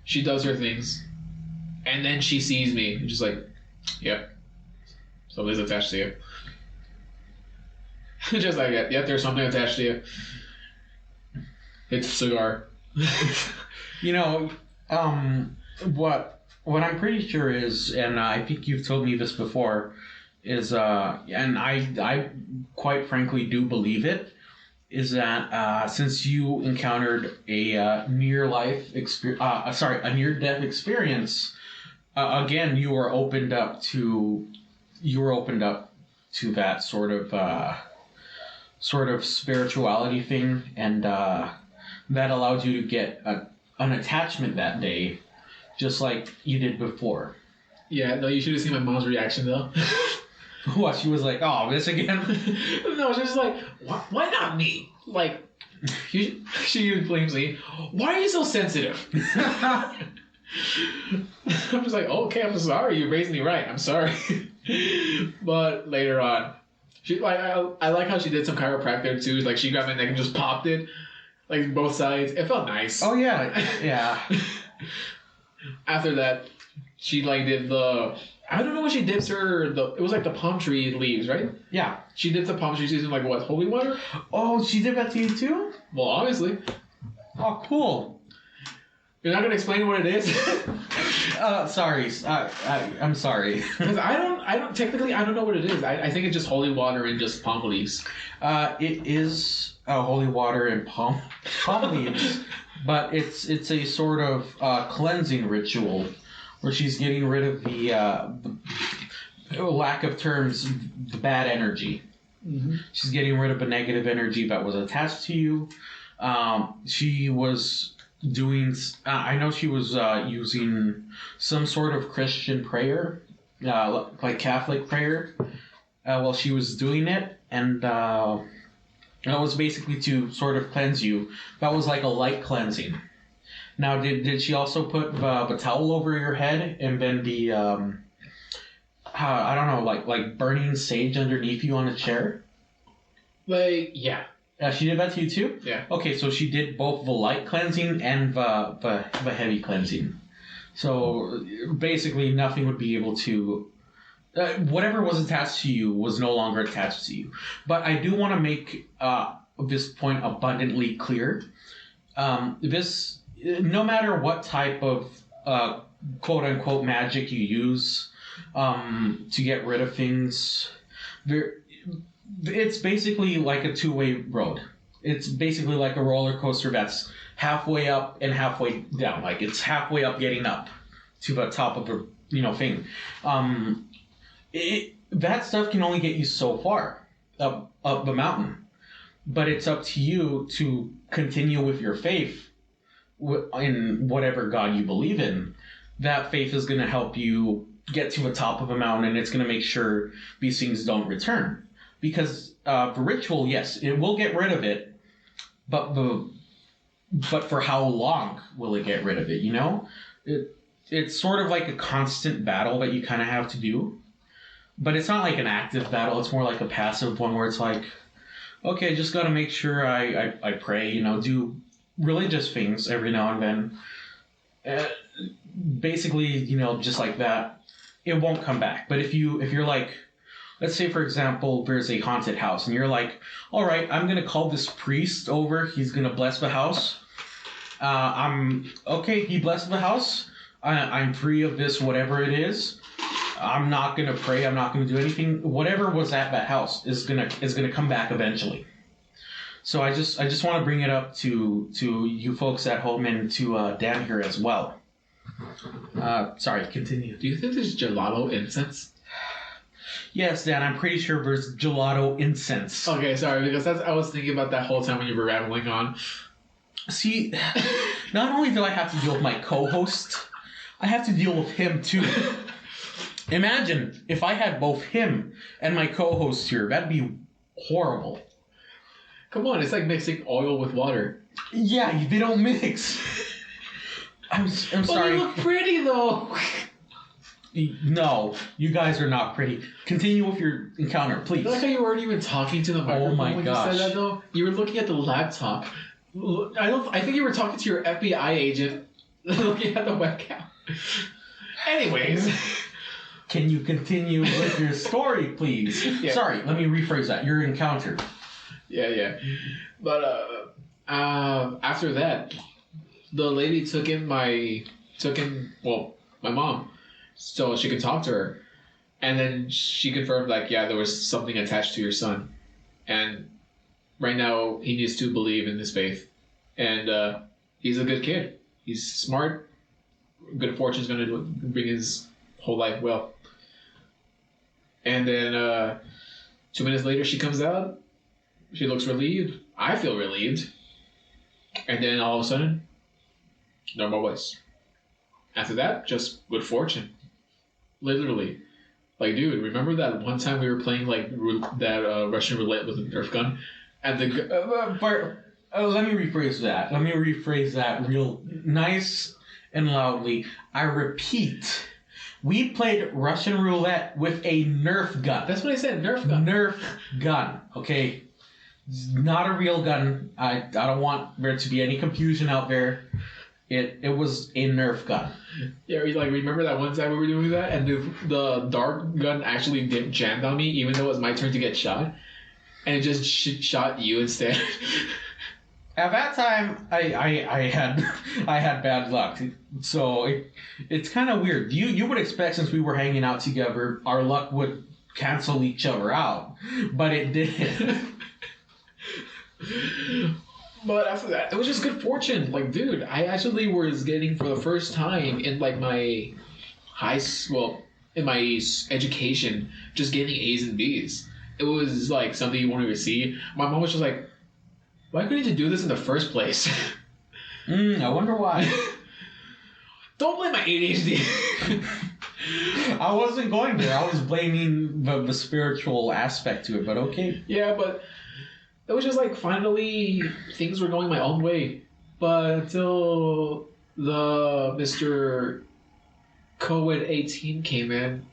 Speaker 1: she does her things, and then she sees me, and just like, yep, something's attached to you. Just like, yep, there's something attached to you. It's a cigar.
Speaker 2: You know, what I'm pretty sure is, and I think you've told me this before, is, and I quite frankly do believe it, is that since you encountered a near-death experience, again, you were opened up to that sort of spirituality thing, and that allowed you to get an attachment that day, just like you did before.
Speaker 1: Yeah, no, you should have seen my mom's reaction though.
Speaker 2: What? She was like, "Oh, this again?"
Speaker 1: No, she was like, "Why not me?" Like, she blames me. Why are you so sensitive? I'm just like, okay, I'm sorry. You raised me right. I'm sorry. But later on, she like I like how she did some chiropractor too. Like she grabbed my neck and just popped it, like both sides. It felt nice.
Speaker 2: Oh yeah, yeah.
Speaker 1: After that, she like did the. I don't know what she dips it was like the palm tree leaves, right?
Speaker 2: Yeah.
Speaker 1: She dips the palm trees using like what, holy water?
Speaker 2: Oh, she did that to you too?
Speaker 1: Well, obviously.
Speaker 2: Oh, cool.
Speaker 1: You're not gonna explain what it is?
Speaker 2: Sorry. I'm sorry.
Speaker 1: Because I don't know what it is. I think it's just holy water and just palm leaves.
Speaker 2: It is holy water and palm leaves, but it's a sort of cleansing ritual where she's getting rid of the lack of terms, the bad energy.
Speaker 1: Mm-hmm.
Speaker 2: She's getting rid of the negative energy that was attached to you. She was doing. I know she was using some sort of Christian prayer, like Catholic prayer, while she was doing it, and that was basically to sort of cleanse you. That was like a light cleansing. Now, did she also put the towel over your head and then the I don't know, like burning sage underneath you on a chair?
Speaker 1: Like, yeah.
Speaker 2: She did that to you too?
Speaker 1: Yeah.
Speaker 2: Okay, so she did both the light cleansing and the heavy cleansing. So basically, nothing would be able to. Whatever was attached to you was no longer attached to you. But I do want to make this point abundantly clear. This, no matter what type of quote unquote magic you use to get rid of things, it's basically like a two-way road. It's basically like a roller coaster that's halfway up and halfway down. Like it's halfway up, getting up to the top of a thing. That stuff can only get you so far up the mountain, but it's up to you to continue with your faith in whatever God you believe in. That faith is going to help you get to the top of a mountain, and it's going to make sure these things don't return. Because the ritual, yes, it will get rid of it, but for how long will it get rid of it? It's sort of like a constant battle that you kind of have to do, but it's not like an active battle. It's more like a passive one where it's like, okay, just got to make sure I pray, do religious things every now and then. Basically, just like that, it won't come back. But if you're like, let's say, for example, there's a haunted house, and you're like, all right, I'm going to call this priest over. He's going to bless the house. He blessed the house. I'm free of this, whatever it is. I'm not going to pray. I'm not going to do anything. Whatever was at that house is going to come back eventually. So I just want to bring it up to you folks at home and to Dan here as well. Sorry, continue.
Speaker 1: Do you think there's gelato incense?
Speaker 2: Yes, Dan, I'm pretty sure there's gelato incense.
Speaker 1: Okay, sorry, because I was thinking about that whole time when you were rambling on.
Speaker 2: See, not only do I have to deal with my co-host, I have to deal with him too. Imagine if I had both him and my co-host here. That'd be horrible.
Speaker 1: Come on, it's like mixing oil with water.
Speaker 2: Yeah, they don't mix. I'm sorry.
Speaker 1: But you look pretty though.
Speaker 2: No, you guys are not pretty. Continue with your encounter, please.
Speaker 1: I like how you weren't even talking to the microphone when
Speaker 2: gosh.
Speaker 1: you said that though. You were looking at the laptop. I think you were talking to your FBI agent looking at the webcam. Anyways.
Speaker 2: Can you continue with your story, please? Yeah. Sorry, let me rephrase that. Your encounter.
Speaker 1: Yeah. But after that, the lady took in my mom, so she could talk to her, and then she confirmed there was something attached to your son, and right now he needs to believe in his faith, and he's a good kid. He's smart. Good fortune's going to bring his whole life well. And then 2 minutes later, she comes out. She looks relieved. I feel relieved. And then all of a sudden, normal voice. After that, just good fortune. Literally. Like, dude, remember that one time we were playing that Russian roulette with a Nerf gun? And the
Speaker 2: let me rephrase that. Let me rephrase that real nice and loudly. I repeat. We played Russian roulette with a Nerf gun.
Speaker 1: That's what I said, Nerf gun.
Speaker 2: Nerf gun, okay? It's not a real gun. I don't want there to be any confusion out there. It was a Nerf gun.
Speaker 1: Yeah, remember that one time we were doing that, and the dart gun actually jammed on me, even though it was my turn to get shot, and it just shot you instead.
Speaker 2: At that time, I had bad luck, so it's kind of weird. You would expect, since we were hanging out together, our luck would cancel each other out, but it didn't.
Speaker 1: But after that, it was just good fortune. Like, dude, I actually was getting, for the first time in my in my education, just getting A's and B's. It was like something you wanted to see. My mom was just like, why couldn't you do this in the first place?
Speaker 2: I wonder why.
Speaker 1: Don't blame my ADHD.
Speaker 2: I wasn't going there. I was blaming the spiritual aspect to it, but okay.
Speaker 1: Yeah, but it was just finally things were going my own way. But until the Mr. COVID-18 came in,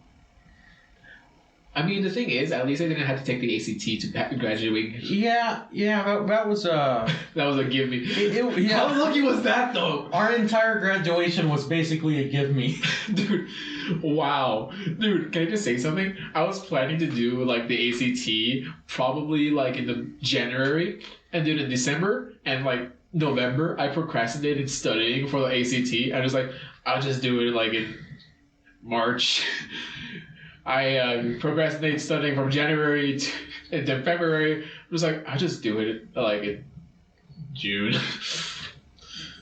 Speaker 1: I mean, the thing is, at least I didn't have to take the ACT to graduate.
Speaker 2: Yeah, that was
Speaker 1: That was a give me.
Speaker 2: yeah.
Speaker 1: How lucky was that, though?
Speaker 2: Our entire graduation was basically a give me.
Speaker 1: Dude, wow. Dude, can I just say something? I was planning to do, like, the ACT probably, like, in the January, and then in December, and, like, November, I procrastinated studying for the ACT. I was like, I'll just do it, like, in March. I procrastinated studying from January to February. I was like, I'll just do it, like, in June.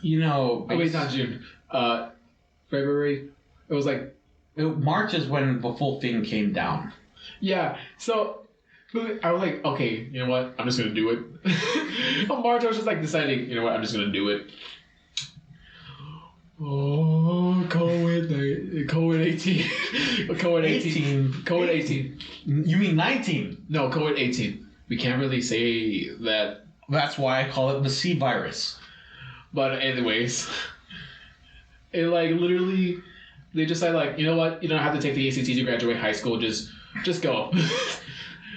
Speaker 2: You know...
Speaker 1: Oh, wait, not June. February. It was like...
Speaker 2: March is when the full thing came down.
Speaker 1: Yeah, so I was like, okay, you know what? I'm just going to do it. On March, I was just like deciding, you know what? I'm just going to do it. Oh, COVID 18. COVID 18. COVID 18.
Speaker 2: You mean 19?
Speaker 1: No, COVID 18. We can't really say that.
Speaker 2: That's why I call it the C virus.
Speaker 1: But anyways, it like literally, they just said like, you know what? You don't have to take the ACT to graduate high school. Just go.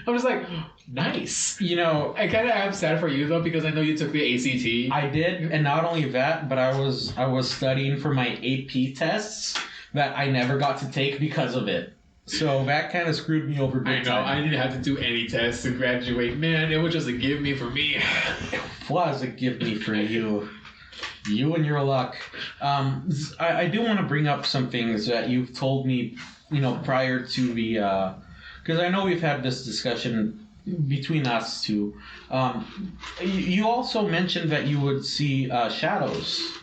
Speaker 1: I'm just like, nice.
Speaker 2: You know,
Speaker 1: I kind of am sad for you though because I know you took the ACT.
Speaker 2: I did, and not only that, but I was studying for my AP tests that I never got to take because of it. So that kind of screwed me over big time.
Speaker 1: I didn't have to do any tests to graduate. Man, it was just a give me for me.
Speaker 2: It was a give me for you. You and your luck. I do want to bring up some things that you've told me, you know, prior to the... Because I know we've had this discussion between us two. You also mentioned that you would see shadows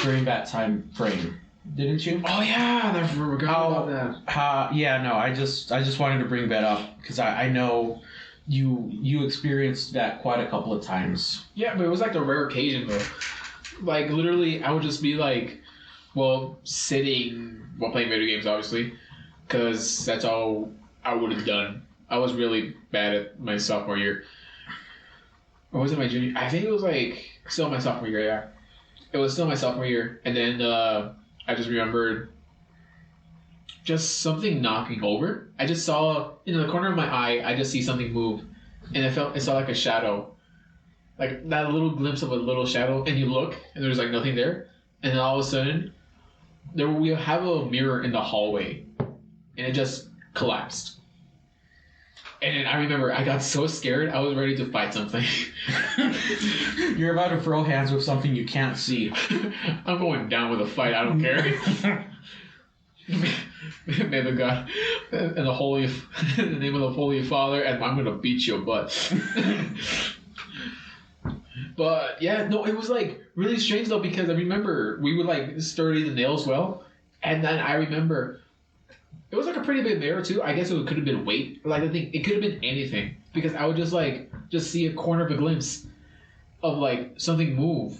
Speaker 2: during that time frame, didn't you?
Speaker 1: Oh yeah, I forgot about that.
Speaker 2: Yeah, no, I just wanted to bring that up because I know you experienced that quite a couple of times.
Speaker 1: Yeah, but it was like the rare occasion though. Like literally, I would just be like, well, sitting while playing video games, obviously, because that's all I would have done. I was really bad at my sophomore year. Or was it my junior? I think it was like still my sophomore year, yeah. It was still my sophomore year. And then I just remembered just something knocking over. I just saw, in the corner of my eye, I just see something move. And I saw like a shadow. Like that little glimpse of a little shadow. And you look, and there's like nothing there. And then all of a sudden, we have a mirror in the hallway. And it just collapsed. And I remember I got so scared, I was ready to fight something.
Speaker 2: You're about to throw hands with something you can't see.
Speaker 1: I'm going down with a fight, I don't care. May the God and the Holy, in the name of the Holy Father, and I'm going to beat your butt. But yeah, no, it was like really strange though, because I remember we would like sturdy the nails well, and then I remember it was like a pretty big mirror too. I guess it could have been weight. Like I think it could have been anything because I would just see a corner of a glimpse of like something move.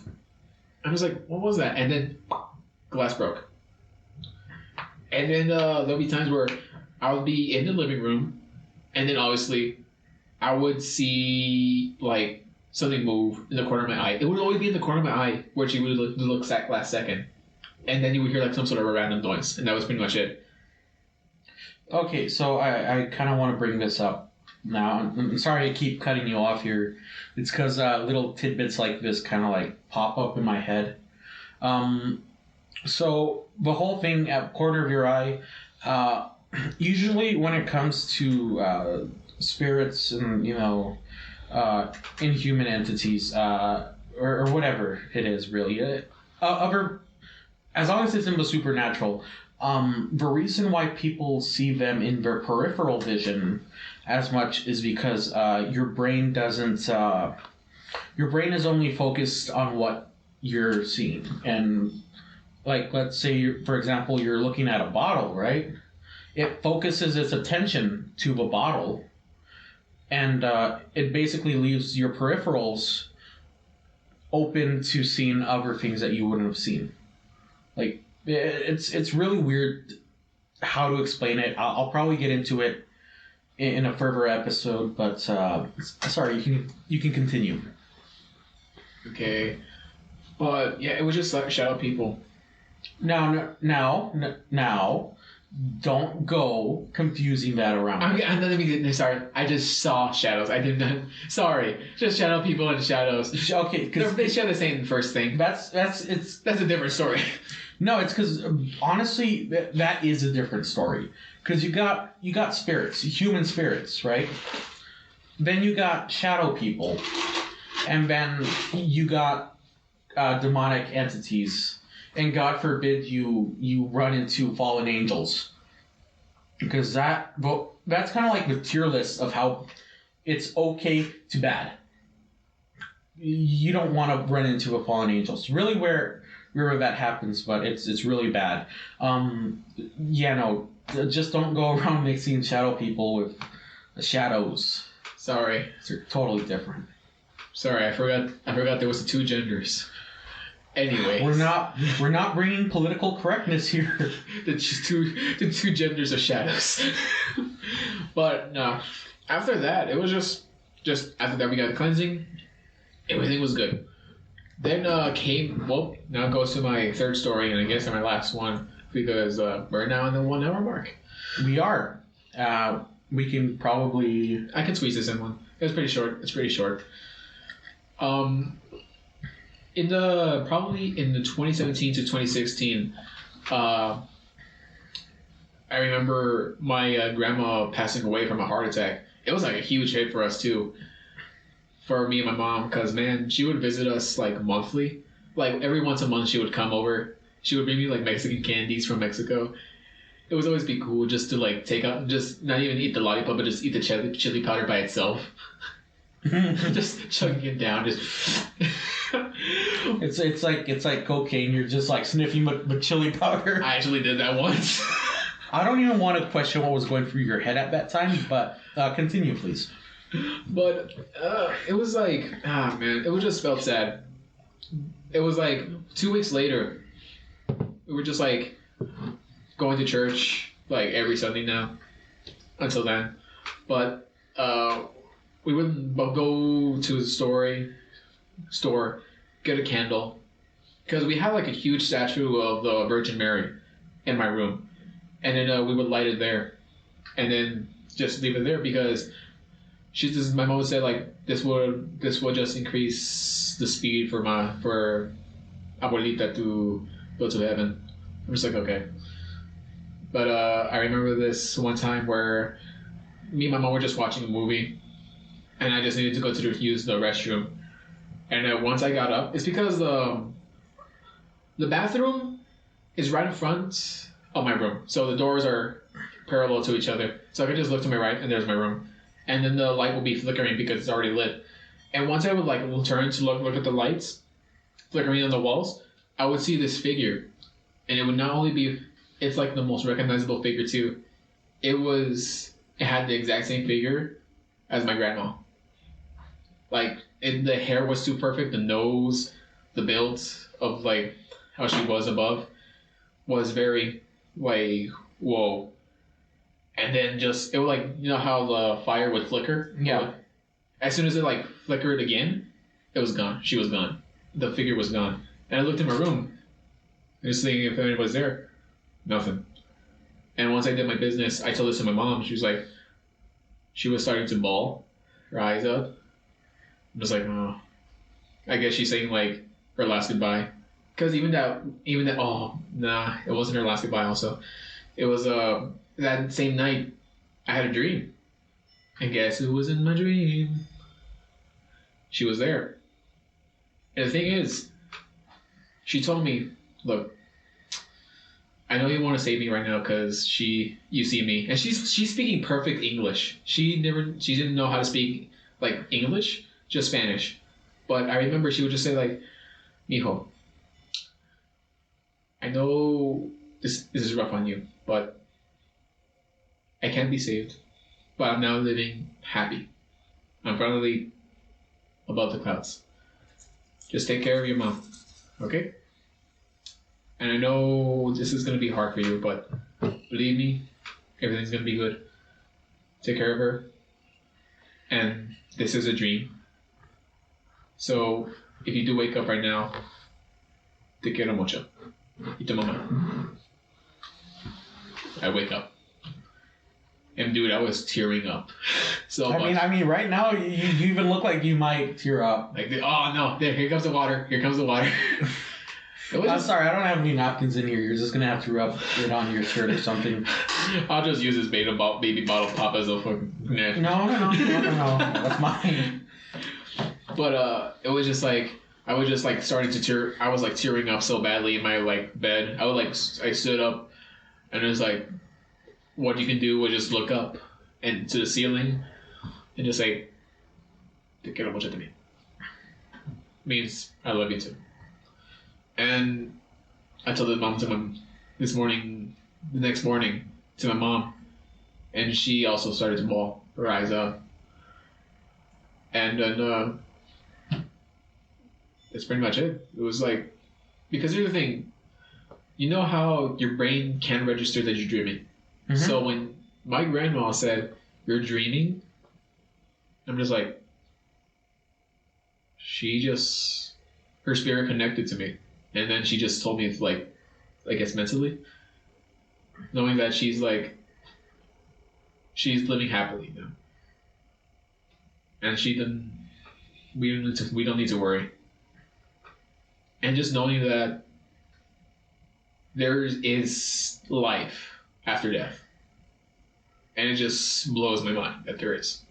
Speaker 1: I was like, what was that? And then glass broke. And then there'll be times where I would be in the living room, and then obviously I would see like something move in the corner of my eye. It would always be in the corner of my eye where she would look last second, and then you would hear like some sort of a random noise, and that was pretty much it.
Speaker 2: Okay, so I kind of want to bring this up now. I'm sorry to keep cutting you off here. It's because little tidbits like this kind of like pop up in my head. So the whole thing at the corner of your eye, usually when it comes to spirits and, you know, inhuman entities, or whatever it is really, as long as it's in the supernatural, the reason why people see them in their peripheral vision as much is because your brain doesn't. Your brain is only focused on what you're seeing, and like let's say, for example, you're looking at a bottle, right? It focuses its attention to the bottle, and it basically leaves your peripherals open to seeing other things that you wouldn't have seen, like. It's really weird how to explain it. I'll probably get into it in a further episode, but sorry, you can continue.
Speaker 1: Okay, but yeah, it was just like shadow people.
Speaker 2: Now, Don't go confusing that around.
Speaker 1: I'm not even sorry. I just saw shadows. I did not. Sorry, just shadow people in shadows.
Speaker 2: Okay, because
Speaker 1: they share the same first thing.
Speaker 2: That's
Speaker 1: a different story.
Speaker 2: No, it's because honestly, that is a different story. Because you got spirits, human spirits, right? Then you got shadow people, and then you got demonic entities. And God forbid you run into fallen angels, because that's kind of like the tier list of how it's okay to bad. You don't want to run into a fallen angel. It's really where that happens, but it's really bad. Just don't go around mixing shadow people with shadows.
Speaker 1: Sorry,
Speaker 2: They're totally different.
Speaker 1: Sorry, I forgot there was 2 genders. Anyway,
Speaker 2: we're not bringing political correctness here.
Speaker 1: the two genders of shadows. But no, after that it was just after that we got the cleansing. Everything was good. Then now it goes to my third story, and I guess my last one, because we're now on the 1 hour mark.
Speaker 2: We are. We can probably.
Speaker 1: I can squeeze this in one. It's pretty short. In the 2017 to 2016, I remember my grandma passing away from a heart attack. It was like a huge hit for us too, for me and my mom, because man, she would visit us like monthly. Like every once a month, she would come over. She would bring me like Mexican candies from Mexico. It would always be cool just to like take out, just not even eat the lollipop, but just eat the chili powder by itself. Just chugging it down, just.
Speaker 2: It's like cocaine. You're just like sniffing but chili powder.
Speaker 1: I actually did that once.
Speaker 2: I don't even want to question what was going through your head at that time, but continue, please.
Speaker 1: But it was like, man, it just felt sad. It was like 2 weeks later, we were just like going to church like every Sunday now, until then. But we would go to the store, get a candle, because we had like a huge statue of the Virgin Mary in my room, and then we would light it there, and then just leave it there, because my mom said like this would just increase the speed for abuelita to go to heaven. I'm just like, okay. But I remember this one time where me and my mom were just watching a movie, and I just needed to go to use the restroom. And once I got up, it's because the bathroom is right in front of my room, so the doors are parallel to each other. So I could just look to my right, and there's my room, and then the light will be flickering because it's already lit. And once I would like turn to look at the lights flickering on the walls, I would see this figure, and it would not only be, it's like the most recognizable figure too. It had the exact same figure as my grandma. Like the hair was too perfect, the nose, the build of like how she was above was very like whoa. And then just it would like, you know how the fire would flicker?
Speaker 2: Yeah.
Speaker 1: As soon as it like flickered again, it was gone. She was gone. The figure was gone. And I looked in my room, just thinking if anyone was there. Nothing. And once I did my business, I told this to my mom. She was starting to bawl her eyes out. I'm just like, oh. I guess she's saying like her last goodbye. Because even that, oh, nah, it wasn't her last goodbye also. It was that same night I had a dream. And guess who was in my dream? She was there. And the thing is, she told me, look, I know you want to save me right now because you see me. And she's speaking perfect English. She didn't know how to speak like English, just Spanish. But I remember she would just say like, mijo, I know this is rough on you, but I can't be saved. But I'm now living happy. I'm finally above the clouds. Just take care of your mom, okay? And I know this is going to be hard for you, but believe me, everything's going to be good. Take care of her. And this is a dream. So if you do wake up right now, te quiero mucho. Y tu mamá. I wake up. And dude, I was tearing up so much.
Speaker 2: I mean, right now you even look like you might tear up.
Speaker 1: Like, oh no, here comes the water. Here comes the water.
Speaker 2: I'm sorry, I don't have any napkins in here. You're just gonna have to rub it on your shirt or something.
Speaker 1: I'll just use this baby bottle pop as a fucking.
Speaker 2: No, that's mine.
Speaker 1: But it was just like I was just like starting to tear. I was like tearing up so badly in my like bed. I stood up, and it was like, what you can do was just look up and to the ceiling, and just say, "Te quiero mucho también." Means I love you too. And I told the next morning to my mom, and she also started to bawl her eyes out. And then that's pretty much it. It was like, because here's the thing, you know how your brain can register that you're dreaming. Mm-hmm. So when my grandma said, "You're dreaming," I'm just like, her spirit connected to me. And then she just told me, like, I guess mentally, knowing that she's living happily now. And we don't need to worry. And just knowing that there is life after death. And it just blows my mind that there is.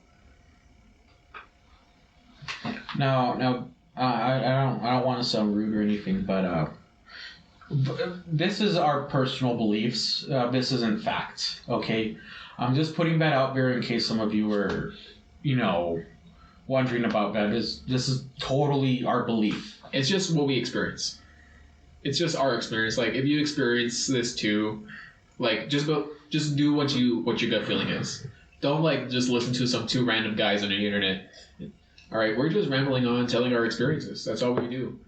Speaker 2: Now, I don't want to sound rude or anything, but this is our personal beliefs. This isn't fact, okay? I'm just putting that out there in case some of you are, wondering about that. This is totally our belief.
Speaker 1: It's just what we experience. It's just our experience. Like, if you experience this too, like, just do what your gut feeling is. Don't like just listen to some two random guys on the internet. All right, we're just rambling on, telling our experiences. That's all we do.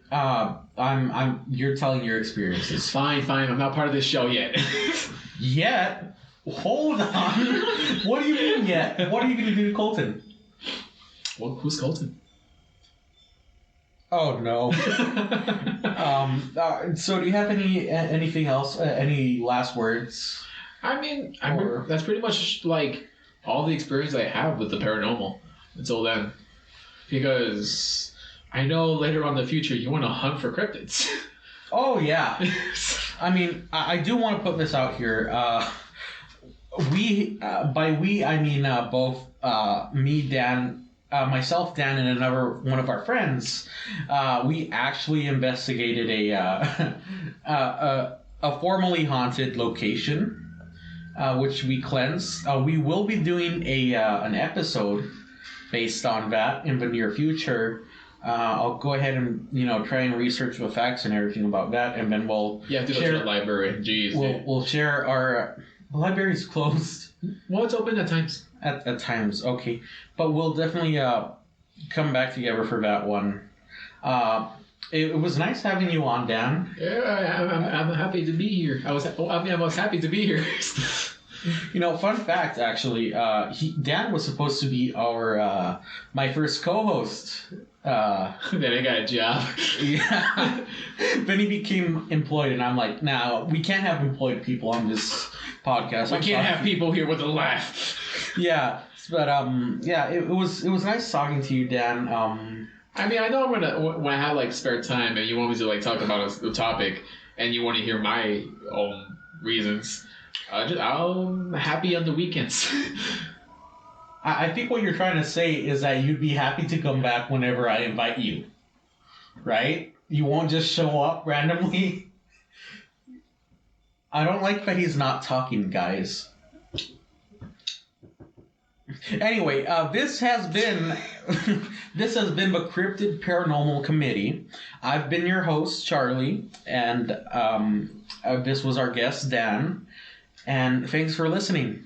Speaker 2: You're telling your experiences.
Speaker 1: Fine. I'm not part of this show yet.
Speaker 2: Yet? Hold on. What do you mean yet? What are you going to do to Colton?
Speaker 1: Well, who's Colton?
Speaker 2: Oh no. So do you have anything else? Any last words?
Speaker 1: I mean, that's pretty much like all the experience I have with the paranormal until then. Because I know later on in the future you want to hunt for cryptids.
Speaker 2: Oh, yeah. I mean, I do want to put this out here. By we, I mean both me, Dan, myself, Dan, and another one of our friends. We actually investigated a formerly haunted location, which we cleansed. We will be doing an episode based on that in the near future. I'll go ahead and try and research the facts and everything about that, and then we'll
Speaker 1: have to go to the library. Jeez,
Speaker 2: we'll share our the library's closed.
Speaker 1: Well, it's open at times.
Speaker 2: At times, okay, but we'll definitely come back together for that one. It was nice having you on, Dan.
Speaker 1: Yeah, I'm happy to be here. I was happy to be here.
Speaker 2: Fun fact, actually, Dan was supposed to be my first co-host.
Speaker 1: Then I got a job.
Speaker 2: Yeah. Then he became employed, and I'm like, nah, we can't have employed people on this podcast.
Speaker 1: We can't have people here with a laugh.
Speaker 2: Yeah, but it was nice talking to you, Dan.
Speaker 1: I mean, I know when I have like spare time and you want me to like talk about a topic, and you want to hear my own reasons. I'm happy on the weekends.
Speaker 2: I think what you're trying to say is that you'd be happy to come back whenever I invite you, right? You won't just show up randomly. I don't like that he's not talking, guys. Anyway, this has been the Cryptid Paranormal Committee. I've been your host, Charlie, and this was our guest, Dan. And thanks for listening.